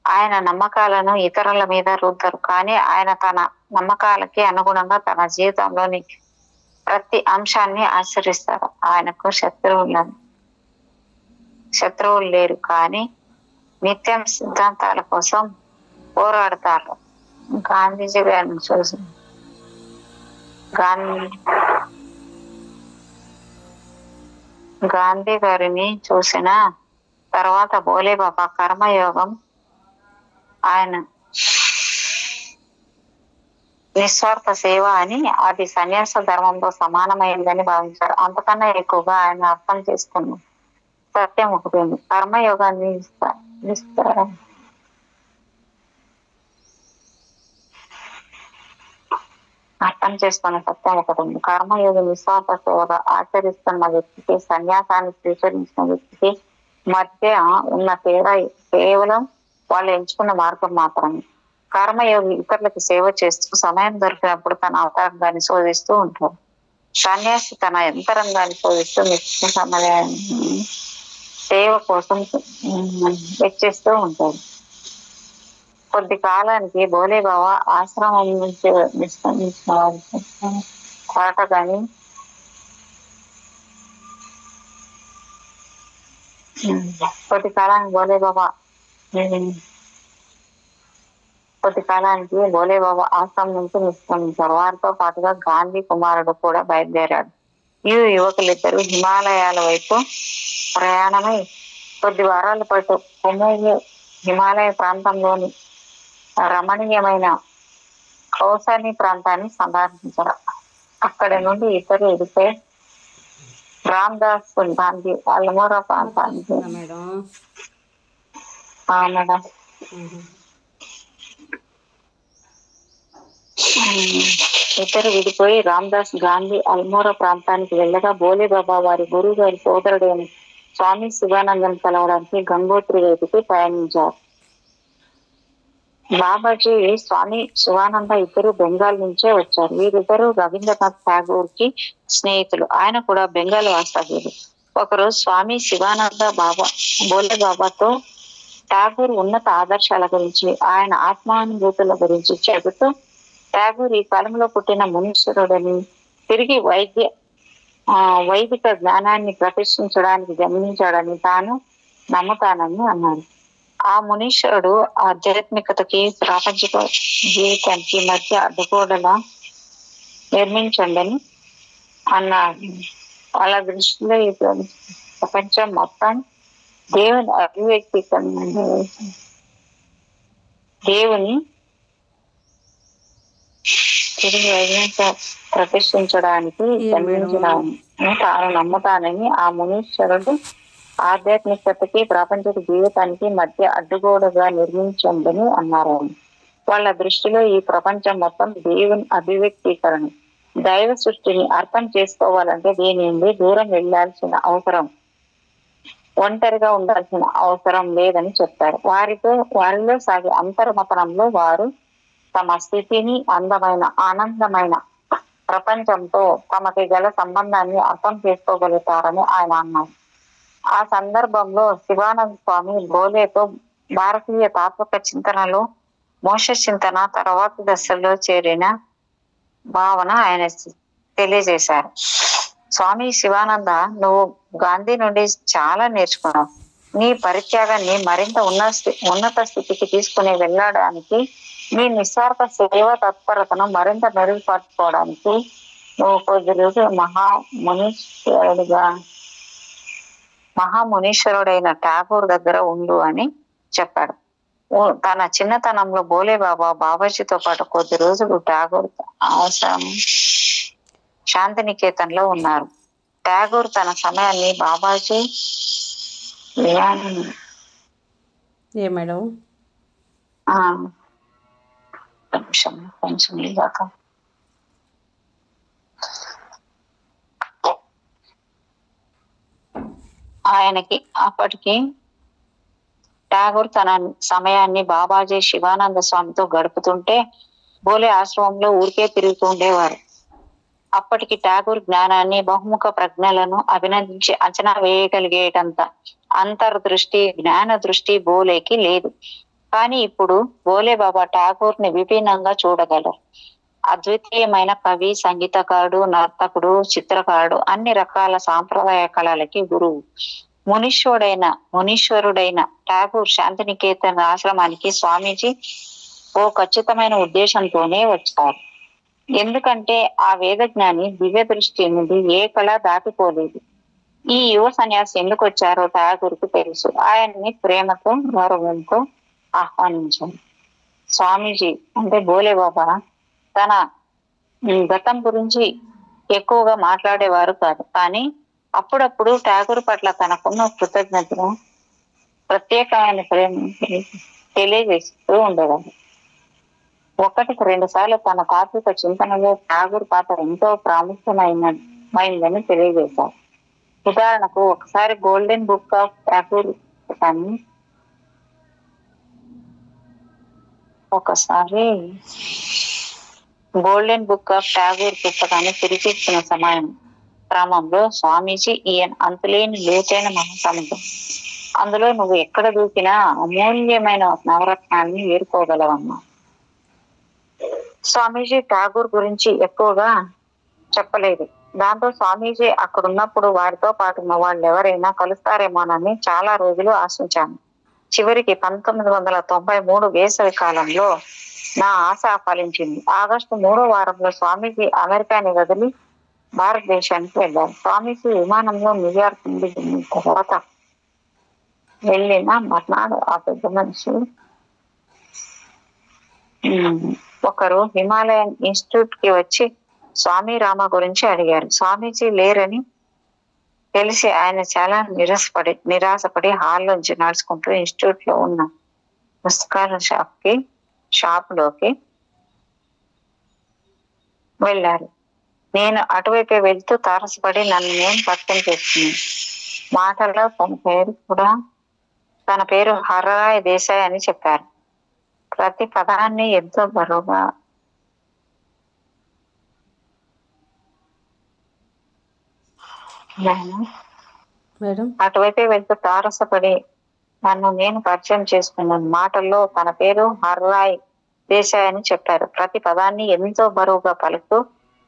ఆయన నమ్మకాలను ఇతరుల మీద రుద్దరు, కానీ ఆయన తన నమ్మకాలకి అనుగుణంగా తన జీవితంలోని ప్రతి అంశాన్ని ఆచరిస్తారు. ఆయనకు శత్రువులు లేరు, కానీ నిత్యం సిద్ధాంతాల కోసం పోరాడతారు. గాంధీజీ గారిని చూసి గాంధీ గారిని చూసిన తర్వాత బోలే బాబా కర్మయోగం ఆయన నిస్వార్థ సేవ అని, అది సన్యాస ధర్మంతో సమానమైందని భావించారు. అంతకన్నా ఎక్కువగా ఆయన అర్థం చేసుకున్న సత్యం ఒకటి ఉంది. కర్మయోగాన్ని అర్థం చేసుకున్న సత్యం ఒకటి ఉంది. కర్మయోగి నిస్వార్థ సేవగా ఆచరిస్తున్న వ్యక్తికి, సన్యాసాన్ని స్వీకరించిన వ్యక్తికి మధ్య ఉన్న తేడా కేవలం వాళ్ళు ఎంచుకున్న మార్గం మాత్రమే. కర్మయోగి ఇతరులకు సేవ చేస్తూ సమయం దొరికినప్పుడు తన అవతారంగాన్ని శోధిస్తూ ఉంటారు. సన్యాసి తన యంతరంగాన్ని శోధిస్తూ నిత్య సమయాన్ని సేవ కోసం వెచ్చిస్తూ ఉంటాడు. కొద్ది కాలానికి బోలే బాబా ఆశ్రమం నుంచి నిష్క్రమించిన వారికి కొరత కానీ కొద్ది కాలానికి బోలే బాబా ఆశ్రమం నుంచి నిష్క్రమించారు. వారితో పాటుగా గాంధీ కుమారుడు కూడా బయలుదేరాడు. ఈ యువకులిద్దరూ హిమాలయాల వైపు ప్రయాణమై కొద్ది వారాల పాటు కుమేయు హిమాలయ ప్రాంతంలోని రమణీయమైన కౌసాని ప్రాంతాన్ని సందర్శించారు. అక్కడి నుండి ఇద్దరు ఎదిపోయి రామ్దాస్ గాంధీ అల్మోరా ప్రాంతానికి మేడం. మేడం ఇద్దరు విడిపోయి రామ్దాస్ గాంధీ అల్మోరా ప్రాంతానికి వెళ్ళగా బోలే బాబా వారి గురువు గారి సోదరుడైన స్వామి శివానందం కలవడానికి గంగోత్రి వైపుకి పయనించారు. బాబాజీ స్వామి శివానంద ఇద్దరు బెంగాల్ నుంచే వచ్చారు. వీరిద్దరు రవీంద్రనాథ్ ఠాగూర్ కి స్నేహితులు. ఆయన కూడా బెంగాల్ వాస్తవ్యులు. ఒకరోజు స్వామి శివానంద బోలే బాబాతో ఠాగూర్ ఉన్నత ఆదర్శాల గురించి, ఆయన ఆత్మానుభూతుల గురించి చెబుతూ, ఠాగూర్ ఈ కాలంలో పుట్టిన మునీశ్వరుడని, తిరిగి వైదిక జ్ఞానాన్ని ప్రతిష్ఠించడానికి గమనించాడని తాను నమ్ముతానని అన్నాడు. ఆ మునీశ్వరుడు ఆధ్యాత్మికతకి ప్రాపంచిక జీవితానికి మధ్య అడ్డుగోడలా నిర్మించండి అని అన్నాడు. వాళ్ళ దృష్టిలో ఈ ప్రపంచం మొత్తం దేవుని అభివ్యక్తీకరణ, దేవుని తిరిగి ప్రతిష్ఠించడానికి జన్మించడానికి తాను నమ్ముతానని ఆ మునీశ్వరుడు ఆధ్యాత్మికతకి ప్రాపంచిక జీవితానికి మధ్య అడ్డుగోడగా నిర్మించండి అన్నారు. వాళ్ళ దృష్టిలో ఈ ప్రపంచం మొత్తం దేవుని అభివ్యక్తీకరణ. దైవ సృష్టిని అర్థం చేసుకోవాలంటే దీని నుండి దూరం వెళ్లాల్సిన అవసరం, ఒంటరిగా ఉండాల్సిన అవసరం లేదని చెప్పారు. వారిలో సాగే అంతర్మతనంలో వారు తమ స్థితిని ఆనందమైన ప్రపంచంతో తమకి గల సంబంధాన్ని అర్థం చేసుకోగలుగుతారని ఆయన అన్నారు. ఆ సందర్భంలో శివానంద స్వామి బోలేతో భారతీయ తాత్విక చింతనలో మోక్ష చింతన తర్వాత దశలో చేరిన భావన ఆయన తెలియజేశారు. స్వామి శివానంద, నువ్వు గాంధీ నుండి చాలా నేర్చుకున్నావు. నీ పరిత్యాగాన్ని మరింత ఉన్నత స్థితికి తీసుకుని వెళ్ళడానికి, నీ నిస్వార్థ సేవ తత్పరతను మరింత మెరుగుపరచుకోవడానికి నువ్వు కొద్ది రోజులు మహామునీశ్వరుడైన ఠాగూర్ దగ్గర ఉండు అని చెప్పాడు. తన చిన్నతనంలో బోలే బాబాజీతో పాటు కొద్ది రోజులు ఠాగూర్ ఆశ్రమం శాంతినికేతన్లో ఉన్నారు. ఠాగూర్ తన సమయాన్ని బాబాజీ మేడం కొంచెం ఇదాకా ఆయనకి అప్పటికి ఠాగూర్ తన సమయాన్ని బాబాజీ శివానంద స్వామితో గడుపుతుంటే బోలే ఆశ్రమంలో ఊరికే తిరుగుతూ ఉండేవారు. అప్పటికి ఠాగూర్ జ్ఞానాన్ని, బహుముఖ ప్రజ్ఞలను అభినందించి అంచనా వేయగలిగేటంత అంతర్దృష్టి, జ్ఞాన దృష్టి బోలేకి లేదు. కానీ ఇప్పుడు బోలే బాబా ఠాగూర్ ని విభిన్నంగా చూడగలరు. అద్వితీయమైన కవి, సంగీతకారుడు, నర్తకుడు, చిత్రకారుడు, అన్ని రకాల సాంప్రదాయ కళలకి గురువు. మునీశ్వరుడైన ఠాగూర్ శాంతినికేతన్ ఆశ్రమానికి స్వామీజీ ఓ ఖచ్చితమైన ఉద్దేశంతోనే వచ్చారు. ఎందుకంటే ఆ వేదజ్ఞాని దివ్య దృష్టి నుండి ఏ కళ దాటిపోలేదు. ఈ యువ సన్యాసి ఎందుకు వచ్చారో ఠాగూర్కి తెలుసు. ఆయన్ని ప్రేమతో, గౌరవంతో ఆహ్వానించారు. స్వామీజీ అంటే బోలే బాబా తన గతం గురించి ఎక్కువగా మాట్లాడేవారు కాదు. కానీ అప్పుడప్పుడు ఠాగూర్ పట్ల తనకున్న కృతజ్ఞతను, ప్రత్యేకమైన ప్రేమ తెలియజేస్తూ ఉండేవారు. 1-2 సార్లు తన తాత్విక చింతనలో ఠాగూర్ పాత్ర ఎంతో ప్రాముఖ్యమైనదని తెలియజేశారు. ఉదాహరణకు ఒకసారి గోల్డెన్ బుక్ ఆఫ్ ఠాగూర్ పుస్తకాన్ని తిరిగిస్తున్న సమయం క్రమంలో స్వామీజీ, ఈయన అంతులేని లోతైన మహాసముద్రం, అందులో నువ్వు ఎక్కడ దూకినా అమూల్యమైన నవరత్నాన్ని ఏరుకోగలవమ్మా. స్వామీజీ ఠాగూర్ గురించి ఎక్కువగా చెప్పలేదు. దాంతో స్వామీజీ అక్కడున్నప్పుడు వారితో పాటు ఉన్న వాళ్ళు ఎవరైనా కలుస్తారేమోనని చాలా రోజులు ఆశించాను. చివరికి 1993 వేసవి కాలంలో నా ఆశ ఫలించింది. ఆగస్టు 3వ వారంలో స్వామీజీ అమెరికాని వదిలి భారతదేశానికి వెళ్ళారు. స్వామీజీ విమానంలో న్యూయార్క్ నుండి దిగిన తర్వాత వెళ్ళిన మర్నాడు ఆ పెద్ద మనిషి ఒకరు హిమాలయన్ ఇన్స్టిట్యూట్ కి వచ్చి స్వామి రామ గురించి అడిగారు. స్వామీజీ లేరని తెలిసి ఆయన చాలా నిరాశపడి హాల్లోంచి నడుచుకుంటూ ఇన్స్టిట్యూట్ లో ఉన్న పుస్తకాల షాప్లోకి వెళ్ళారు. నేను అటువైపే వెళ్తూ తారసపడి నన్ను నేను పరిచయం చేసుకున్నాను. మాటల్లో తన పేరు హర్రాయ్ దేశాయ్ అని చెప్పారు. ప్రతి పదాన్ని ఎంతో బరువుగా మేడం అటువైపే వెళ్తూ తారసపడి నన్ను నేను పరిచయం చేసుకున్నాను. మాటల్లో తన పేరు హర్రాయ్ దేశాయ్ అని చెప్పారు. ప్రతి పదాన్ని ఎంతో బరువుగా పలుకుతూ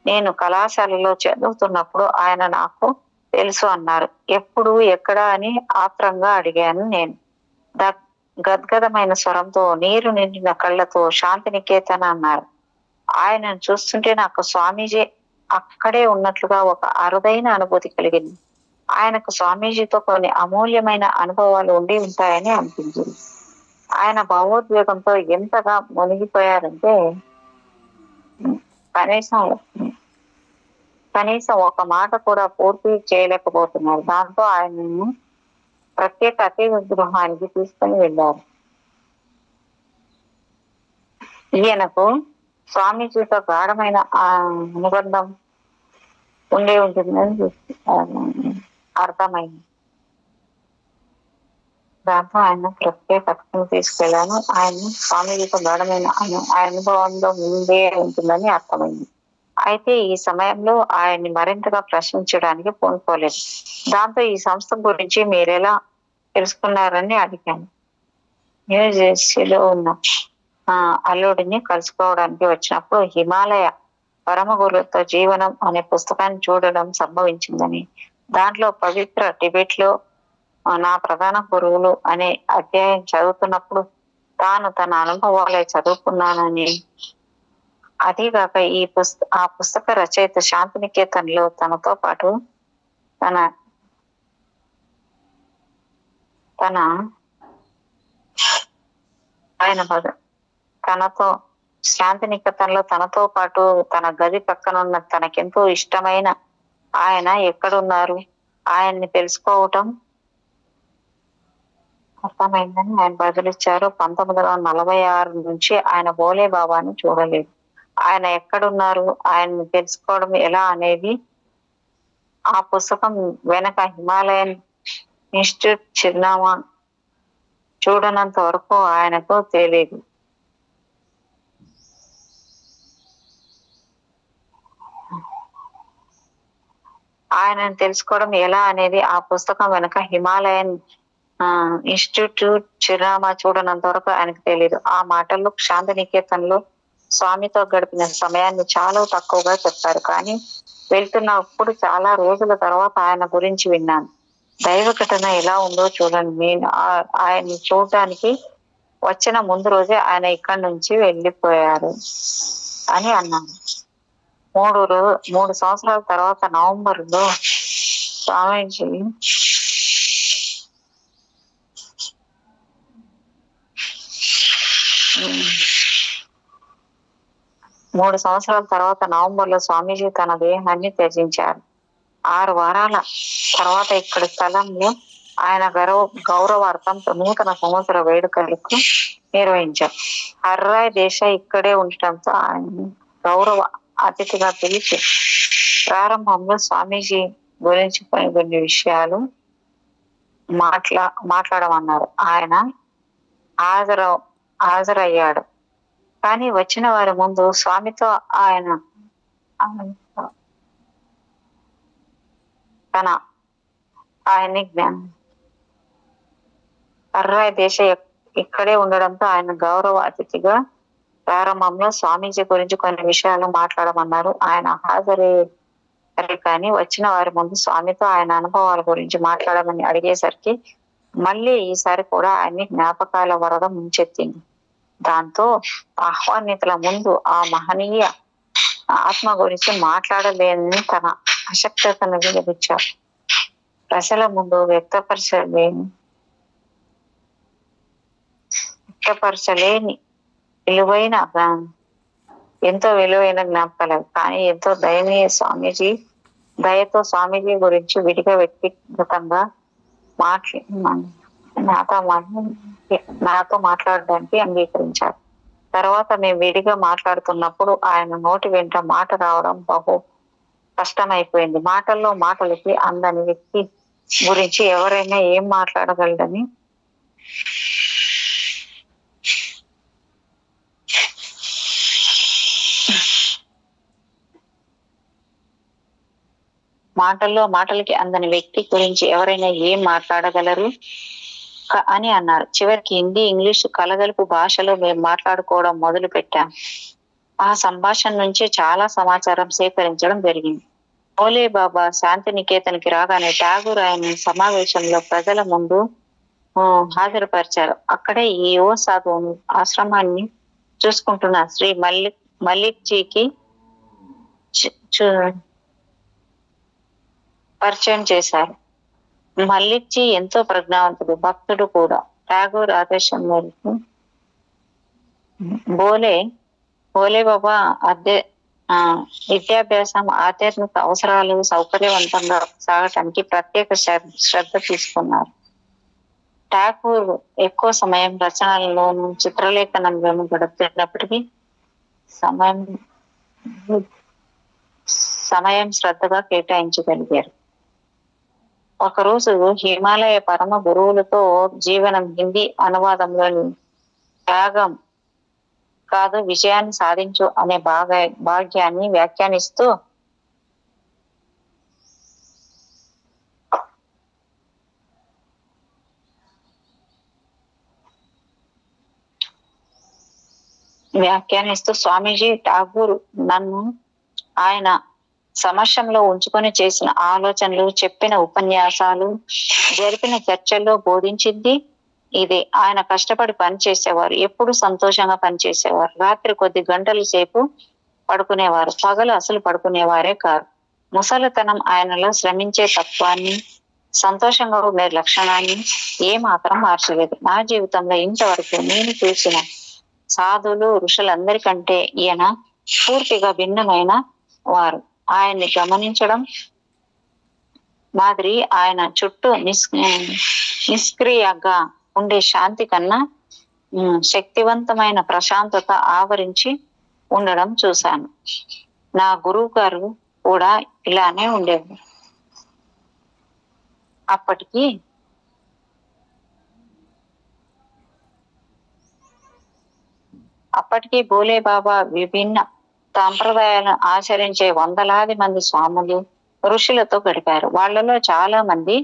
నేను కళాశాలలో చదువుతున్నప్పుడు ఆయన నాకు తెలుసు అన్నారు. ఎప్పుడు ఎక్కడ అని ఆత్రంగా అడిగాను నేను. గద్గదమైన స్వరంతో నీరు నిండిన కళ్ళతో శాంతినికేతన్ అన్నారు. ఆయనను చూస్తుంటే నాకు స్వామీజీ అక్కడే ఉన్నట్లుగా ఒక అరుదైన అనుభూతి కలిగింది. ఆయనకు స్వామీజీతో కొన్ని అమూల్యమైన అనుభవాలు ఉండి ఉంటాయని అనిపించింది. ఆయన భావోద్వేగంతో ఎంతగా మునిగిపోయారంటే కనీసం ఒక మాట కూడా పూర్తి చేయలేకపోతున్నారు. దాంతో ఆయనను ప్రత్యేక అతిథి గృహానికి తీసుకుని వెళ్ళారు. ఈయనకు స్వామీజీతో గాఢమైన అనుబంధం ఉండే ఉంటుందని అర్థమైంది. దాంతో ఆయన ప్రత్యేక అతిథిని తీసుకెళ్లాను. ఆయన స్వామీజీతో గాఢమైన అనుభవంలో ఉండే ఉంటుందని అర్థమైంది. అయితే ఈ సమయంలో ఆయన్ని మరింతగా ప్రశ్నించడానికి పూనుకోలేదు. దాంతో ఈ సంస్థ గురించి మీరెలా తెలుసుకున్నారని అడిగాను. న్యూజెర్సీలో ఉన్న అల్లుడిని కలుసుకోవడానికి వచ్చినప్పుడు హిమాలయ పరమగురులతో జీవనం అనే పుస్తకాన్ని చూడడం సంభవించిందని, దాంట్లో పవిత్ర టిబెట్ లో నా ప్రధాన గురువులు అనే అధ్యాయం చదువుతున్నప్పుడు తాను తన అనుభవాలే చదువుకున్నానని, అదీగాక ఆ పుస్తక రచయిత శాంతినికేతన్ లో తనతో పాటు తనతో పాటు తన గది పక్కనున్న తనకెంతో ఇష్టమైన ఆయన ఎక్కడున్నారు, ఆయన్ని తెలుసుకోవటం అర్థమైందని ఆయన బదులిచ్చారు. 1946 నుంచి ఆయన భోలే బాబాని చూడలేదు. ఆయన ఎక్కడున్నారు, ఆయన్ని తెలుసుకోవడం ఎలా అనేది ఆ పుస్తకం వెనక హిమాలయన్ ఇన్స్టిట్యూట్ చిరునామా చూడనంత వరకు ఆయనకు తెలియదు. ఆయనను తెలుసుకోవడం ఎలా అనేది ఆ పుస్తకం వెనక హిమాలయన్ ఇన్స్టిట్యూట్ చిరునామా చూడనంత వరకు ఆయనకు తెలియదు. ఆ మాటల్లో శాంతినికేతన్లో స్వామితో గడిపిన సమయాన్ని చాలా తక్కువగా చెప్పారు. కానీ వెళ్తున్నప్పుడు చాలా రోజుల తర్వాత ఆయన గురించి విన్నాను. దైవ ఘటన ఎలా ఉందో చూడండి. నేను ఆయన్ని చూడటానికి వచ్చిన ముందు రోజే ఆయన ఇక్కడి నుంచి వెళ్ళిపోయారు అని అన్నాను. 3 సంవత్సరాల తర్వాత నవంబర్లో స్వామీజీ 3 సంవత్సరాల తర్వాత నవంబర్లో స్వామీజీ తన దేహాన్ని త్యజించారు. 6 వారాల తర్వాత ఇక్కడి స్థలంలో ఆయన గౌరవార్థం నూతన సంవత్సర వేడుకలకు నిర్వహించారు. హర్రాయ్ దేశాయ్ ఇక్కడే ఉండటంతో ఆయన గౌరవ అతిథిగా పిలిచి ప్రారంభంలో స్వామీజీ గురించి కొన్ని విషయాలు మాట్లాడమన్నారు. ఆయన హాజరయ్యాడు. కానీ వచ్చిన వారి ముందు స్వామితో ఆయన్ని హర్రాయ్ దేశ ఇక్కడే ఉండడంతో ఆయన గౌరవ అతిథిగా ప్రారంభంలో స్వామీజీ గురించి కొన్ని విషయాలు మాట్లాడమన్నారు. ఆయన హాజరయ్యారు. కానీ వచ్చిన వారి ముందు స్వామితో ఆయన అనుభవాల గురించి మాట్లాడమని అడిగేసరికి మళ్ళీ ఈసారి కూడా ఆయన్ని జ్ఞాపకాల వరద ముంచెత్తింది. దాంతో ఆహ్వానితుల ముందు ఆ మహనీయ ఆత్మ గురించి మాట్లాడలేని తన అశక్తతను వెలిగించారు. ప్రజల ముందు వ్యక్తపరచలేని విలువైన ఎంతో విలువైన జ్ఞాపకాలు. కానీ ఎంతో దయతో స్వామీజీ గురించి విడిగా వ్యక్తిగతంగా నాతో మాట్లాడడానికి అంగీకరించారు. తర్వాత మేము విడిగా మాట్లాడుతున్నప్పుడు ఆయన నోటి వెంట మాట రావడం బహు కష్టమైపోయింది. మాటల్లో మాటలకి అందని వ్యక్తి గురించి ఎవరైనా ఏం మాట్లాడగలరని మాటలకి అందని వ్యక్తి గురించి ఎవరైనా ఏం మాట్లాడగలరు అని అన్నారు. చివరికి హిందీ, ఇంగ్లీషు కలగలుపు భాషలో మేము మాట్లాడుకోవడం మొదలు పెట్టాం. ఆ సంభాషణ నుంచి చాలా సమాచారం సేకరించడం జరిగింది. భోలే బాబా శాంతినికేతన్కి రాగానే ఠాగూర్ ఆయన సమావేశంలో ప్రజల ముందు హాజరుపరిచారు. అక్కడే ఈ యువ సాధువును ఆశ్రమాన్ని చూసుకుంటున్న శ్రీ మల్లిక్ జీకి పరిచయం చేశారు. మల్లిక్ జీ ఎంతో ప్రజ్ఞావంతుడు, భక్తుడు కూడా. ఠాగూర్ ఆదేశం మేరకు భోలే బాబా విద్యాభ్యాసం, ఆధ్యాత్మిక అవసరాలు సౌకర్యవంతంగా సాగటానికి ప్రత్యేక శ్రద్ధ తీసుకున్నారు. ఠాగూర్ ఎక్కువ సమయం రచనలలోనూ చిత్రలేఖనంలోనూ గడుపుతున్నప్పటికీ సమయం శ్రద్ధగా కేటాయించగలిగారు. ఒకరోజు హిమాలయ పరమ గురువులతో జీవనం హిందీ అనువాదంలోని త్యాగం కాదు విజయాన్ని సాధించు అనే భాగ్యాన్ని వ్యాఖ్యానిస్తూ స్వామీజీ ఠాగూర్ నన్ను ఆయన సమక్షంలో ఉంచుకొని చేసిన ఆలోచనలు, చెప్పిన ఉపన్యాసాలు, జరిపిన చర్చల్లో బోధించింది ఇదే. ఆయన కష్టపడి పనిచేసేవారు, ఎప్పుడు సంతోషంగా పనిచేసేవారు. రాత్రి కొద్ది గంటల సేపు పడుకునేవారు, పగలు అసలు పడుకునేవారే కారు. ముసలితనం ఆయనలో శ్రమించే తత్వాన్ని, సంతోషంగా ఉండే లక్షణాన్ని ఏమాత్రం మార్చలేదు. నా జీవితంలో ఇంతవరకు నేను చూసిన సాధువులు, ఋషులందరికంటే ఈయన పూర్తిగా భిన్నమైన వారు. ఆయన్ని గమనించడం మాదిరి ఆయన చుట్టూ నిష్క్రియంగా ఉండే శాంతి కన్నా శక్తివంతమైన ప్రశాంతత ఆవరించి ఉండడం చూశాను. నా గురువు గారు కూడా ఇలానే ఉండేవారు. అప్పటికి భోలే బాబా విభిన్న సాంప్రదాయాలను ఆచరించే వందలాది మంది స్వాములు, ఋషులతో గడిపారు. వాళ్ళలో చాలా మంది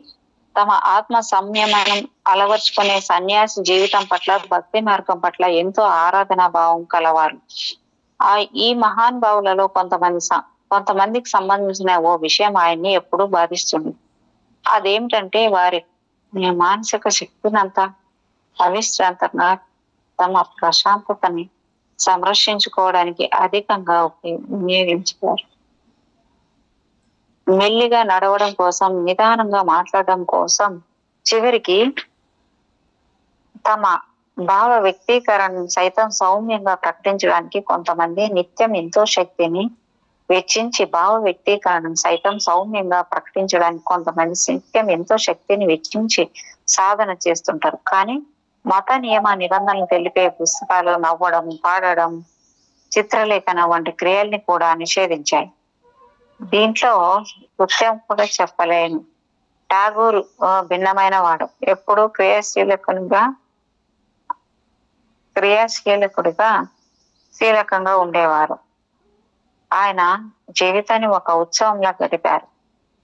తమ ఆత్మ సంయమనం అలవర్చుకునే సన్యాసి జీవితం పట్ల, భక్తి మార్గం పట్ల ఎంతో ఆరాధనా భావం కలవారు. ఈ మహాన్ భావులలో కొంతమందికి సంబంధించిన ఓ విషయం ఆయన్ని ఎప్పుడూ బాధిస్తుంది. అదేమిటంటే వారి మానసిక శక్తినంతా అవిశ్రాంతంగా తమ ప్రశాంతతని సంరక్షించుకోవడానికి అధికంగా వినియోగించారు. మెల్లిగా నడవడం కోసం, నిదానంగా మాట్లాడడం కోసం, చివరికి తమ భావ వ్యక్తీకరణ సైతం సౌమ్యంగా ప్రకటించడానికి కొంతమంది నిత్యం ఎంతో శక్తిని వెచ్చించి భావ వ్యక్తీకరణ సైతం సౌమ్యంగా ప్రకటించడానికి కొంతమంది నిత్యం ఎంతో శక్తిని వెచ్చించి సాధన చేస్తుంటారు. కానీ మత నియమ నిబంధనలు తెలిపే పుస్తకాలు, నవ్వడం, పాడడం, చిత్రలేఖన వంటి క్రియల్ని కూడా నిషేధించాయి. దీంట్లో గుర్తింపుగా చెప్పలేను. ఠాగూర్ భిన్నమైన వాడు. ఎప్పుడూ క్రియాశీలకంగా ఉండేవారు. ఆయన జీవితాన్ని ఒక ఉత్సవంలా గడిపారు.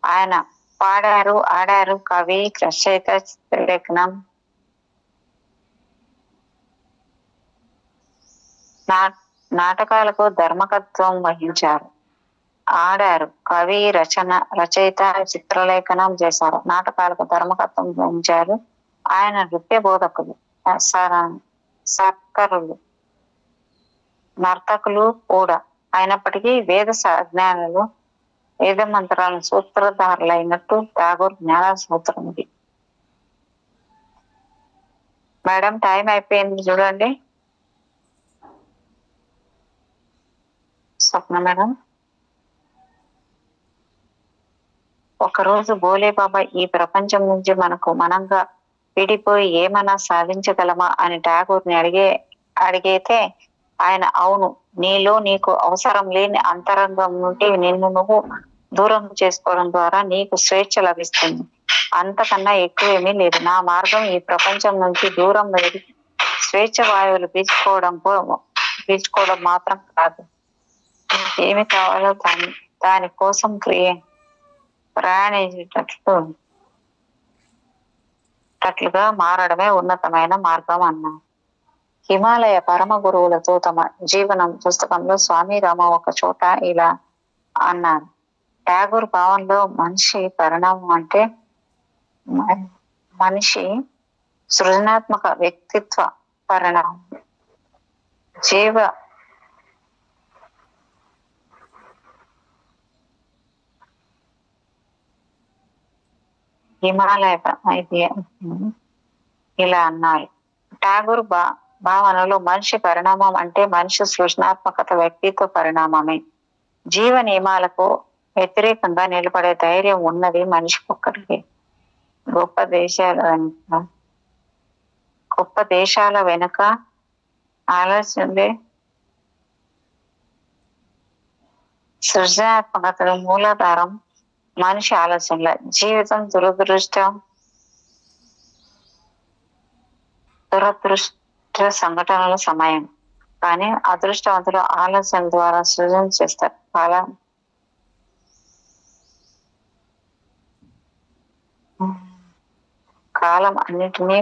ఆయన పాడారు, ఆడారు, కవి, రచయిత, చిత్రలేఖనం, నాటకాలకు ధర్మకత్వం వహించారు. ఆడారు, కవి, రచయిత, చిత్రలేఖనం చేశారు. నాటకాలకు ధర్మకత్వం వహించారు. ఆయన నృత్య బోధకులు, సర్కరులు, నర్తకులు కూడా అయినప్పటికీ వేద జ్ఞానులు వేద మంత్రాలను సూత్రధారులైనట్టు టాగోర్ జ్ఞాన సూత్రం ఇది. మేడం టైం అయిపోయింది చూడండి. స్వప్న మేడం, ఒకరోజు బోలే బాబా ఈ ప్రపంచం నుంచి మనంగా విడిపోయి ఏమన్నా సాధించగలమా అని ఠాగూర్ని అడిగితే ఆయన అవును, నీలో నీకు అవసరం లేని అంతరంగం నుండి నిన్ను నువ్వు దూరం చేసుకోవడం ద్వారా నీకు స్వేచ్ఛ లభిస్తుంది. అంతకన్నా ఎక్కువేమీ లేదు. నా మార్గం ఈ ప్రపంచం నుంచి దూరం వెళ్ళి స్వేచ్ఛ వాయువులు పీల్చుకోవడం మాత్రం కాదు, ఏమి కావాలో దాని కోసం ప్రయాణించేటట్లుగా మారడమే ఉన్నతమైన మార్గం అన్నారు. హిమాలయ పరమ గురువులతో తమ జీవనం పుస్తకంలో స్వామి రామ ఒక చోట ఇలా అన్నారు. ఠాగూర్ భావంలో మనిషి పరిణామం అంటే మనిషి సృజనాత్మక వ్యక్తిత్వ పరిణామం. హిమాలయ ఇలా అన్నారు. ఠాగూర్ భావనలో మనిషి పరిణామం అంటే మనిషి సృజనాత్మకత వ్యక్తిత్వ పరిణామమే. జీవ నియమాలకు వ్యతిరేకంగా నిలబడే ధైర్యం ఉన్నది మనిషికి ఒక్కడికి. గొప్ప దేశాల వెనుక ఆలోచనలే సృజనాత్మకత మూలాధారం మనిషి ఆలోచనల. జీవితం దురదృష్ట సంఘటనల సమయం, కానీ అదృష్టవంతులు ఆలోచన ద్వారా సృజన చేస్తారు. కాలం అన్నిటినీ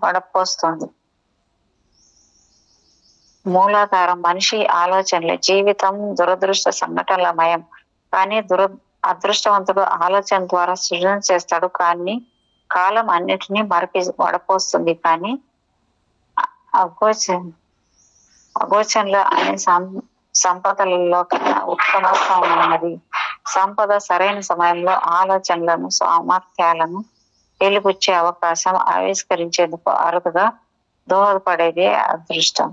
వడపోస్తుంది. మూలాధారం మనిషి ఆలోచనలే. జీవితం దురదృష్ట సంఘటనలమయం, కానీ అదృష్టవంతుడు ఆలోచన ద్వారా సృజన చేస్తాడు. కానీ కాలం అన్నిటినీ వడపోస్తుంది. కానీ అగోచనల అనే సంపదలలో కన్నా ఉత్తమమైనది సంపద. సరైన సమయంలో ఆలోచనలను సామర్థ్యాలను వెలిబుచ్చే అవకాశం ఆవిష్కరించేందుకు అరుదుగా దోహదపడేది అదృష్టం.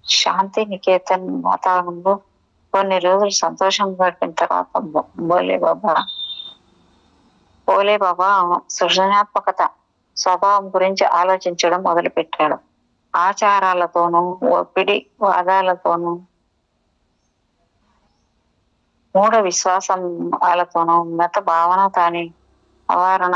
శాంతి నికేతన్ వాతావరణంలో కొన్ని రోజులు సంతోషంగా గడిపిన తర్వాత భోలే బాబా సృజనాత్మకత స్వభావం గురించి ఆలోచించడం మొదలుపెట్టాడు. ఆచారాలతోనూ ఒత్తిడి వాదాలతోనూ మూఢ విశ్వాసాలతోనూ మత భావన తాని అవారణ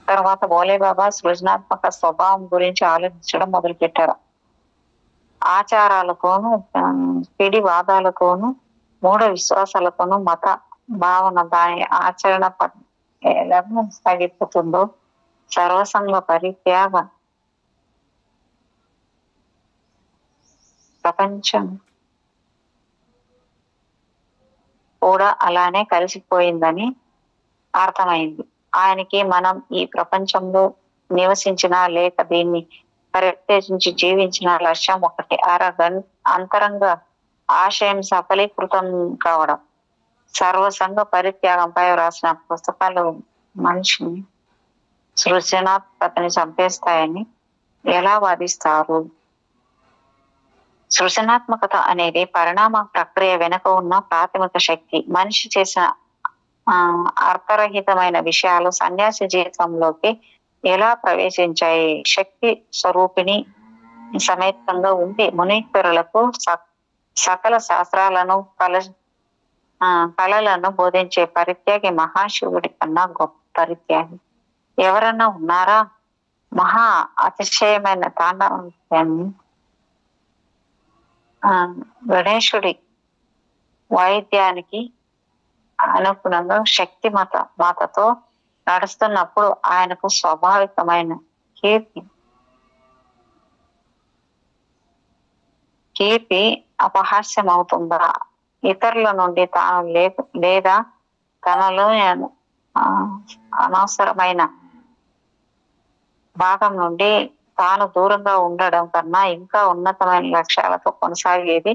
తర్వాత భోలే బాబా సృజనాత్మక స్వభావం గురించి ఆలోచించడం మొదలుపెట్టారు. ఆచారాలతోనూ పిడి వాదాలతోనూ మూఢ విశ్వాసాలతోనూ మత భావన దాని ఆచరణ ఎలా సాగిపోతుందో సర్వసంగ పరిత్యాగ ప్రపంచం కూడా అలానే కలిసిపోయిందని అర్థమైంది ఆయనకి. మనం ఈ ప్రపంచంలో నివసించినా లేక దీన్ని పరిత్యజించి జీవించిన లక్ష్యం ఒకటి, అంతరంగ ఆశయం సఫలీకృతం కావడం. సర్వసంగ పరిత్యాగంపై రాసిన పుస్తకాలు మనిషిని సృజనాత్మకతని చంపేస్తాయని ఎలా వాదిస్తారు? సృజనాత్మకత అనేది పరిణామ ప్రక్రియ వెనుక ఉన్న ప్రాథమిక శక్తి. మనిషి చేసిన అర్థరహితమైన విషయాలు సన్యాసి జీవితంలోకి ఎలా ప్రవేశించాయి? శక్తి స్వరూపిణి సమేతంగా ఉండి మునీశ్వరులకు సకల శాస్త్రాలను కళలను బోధించే పరిత్యాగి మహాశివుడి కన్నా గొప్ప పరిత్యాగి ఎవరన్నా ఉన్నారా? మహా అతిశయమైన తాండవాన్ని గణేశుడి వైద్యానికి అనుగుణంగా శక్తి మాతతో నడుస్తున్నప్పుడు ఆయనకు స్వాభావికమైన కీర్తి అపహాస్యం అవుతుందా? ఇతరుల నుండి తాను లేదా తనలో ఆ, అనవసరమైన భాగం నుండి తాను దూరంగా ఉండడం కన్నా ఇంకా ఉన్నతమైన లక్ష్యాలతో కొనసాగేది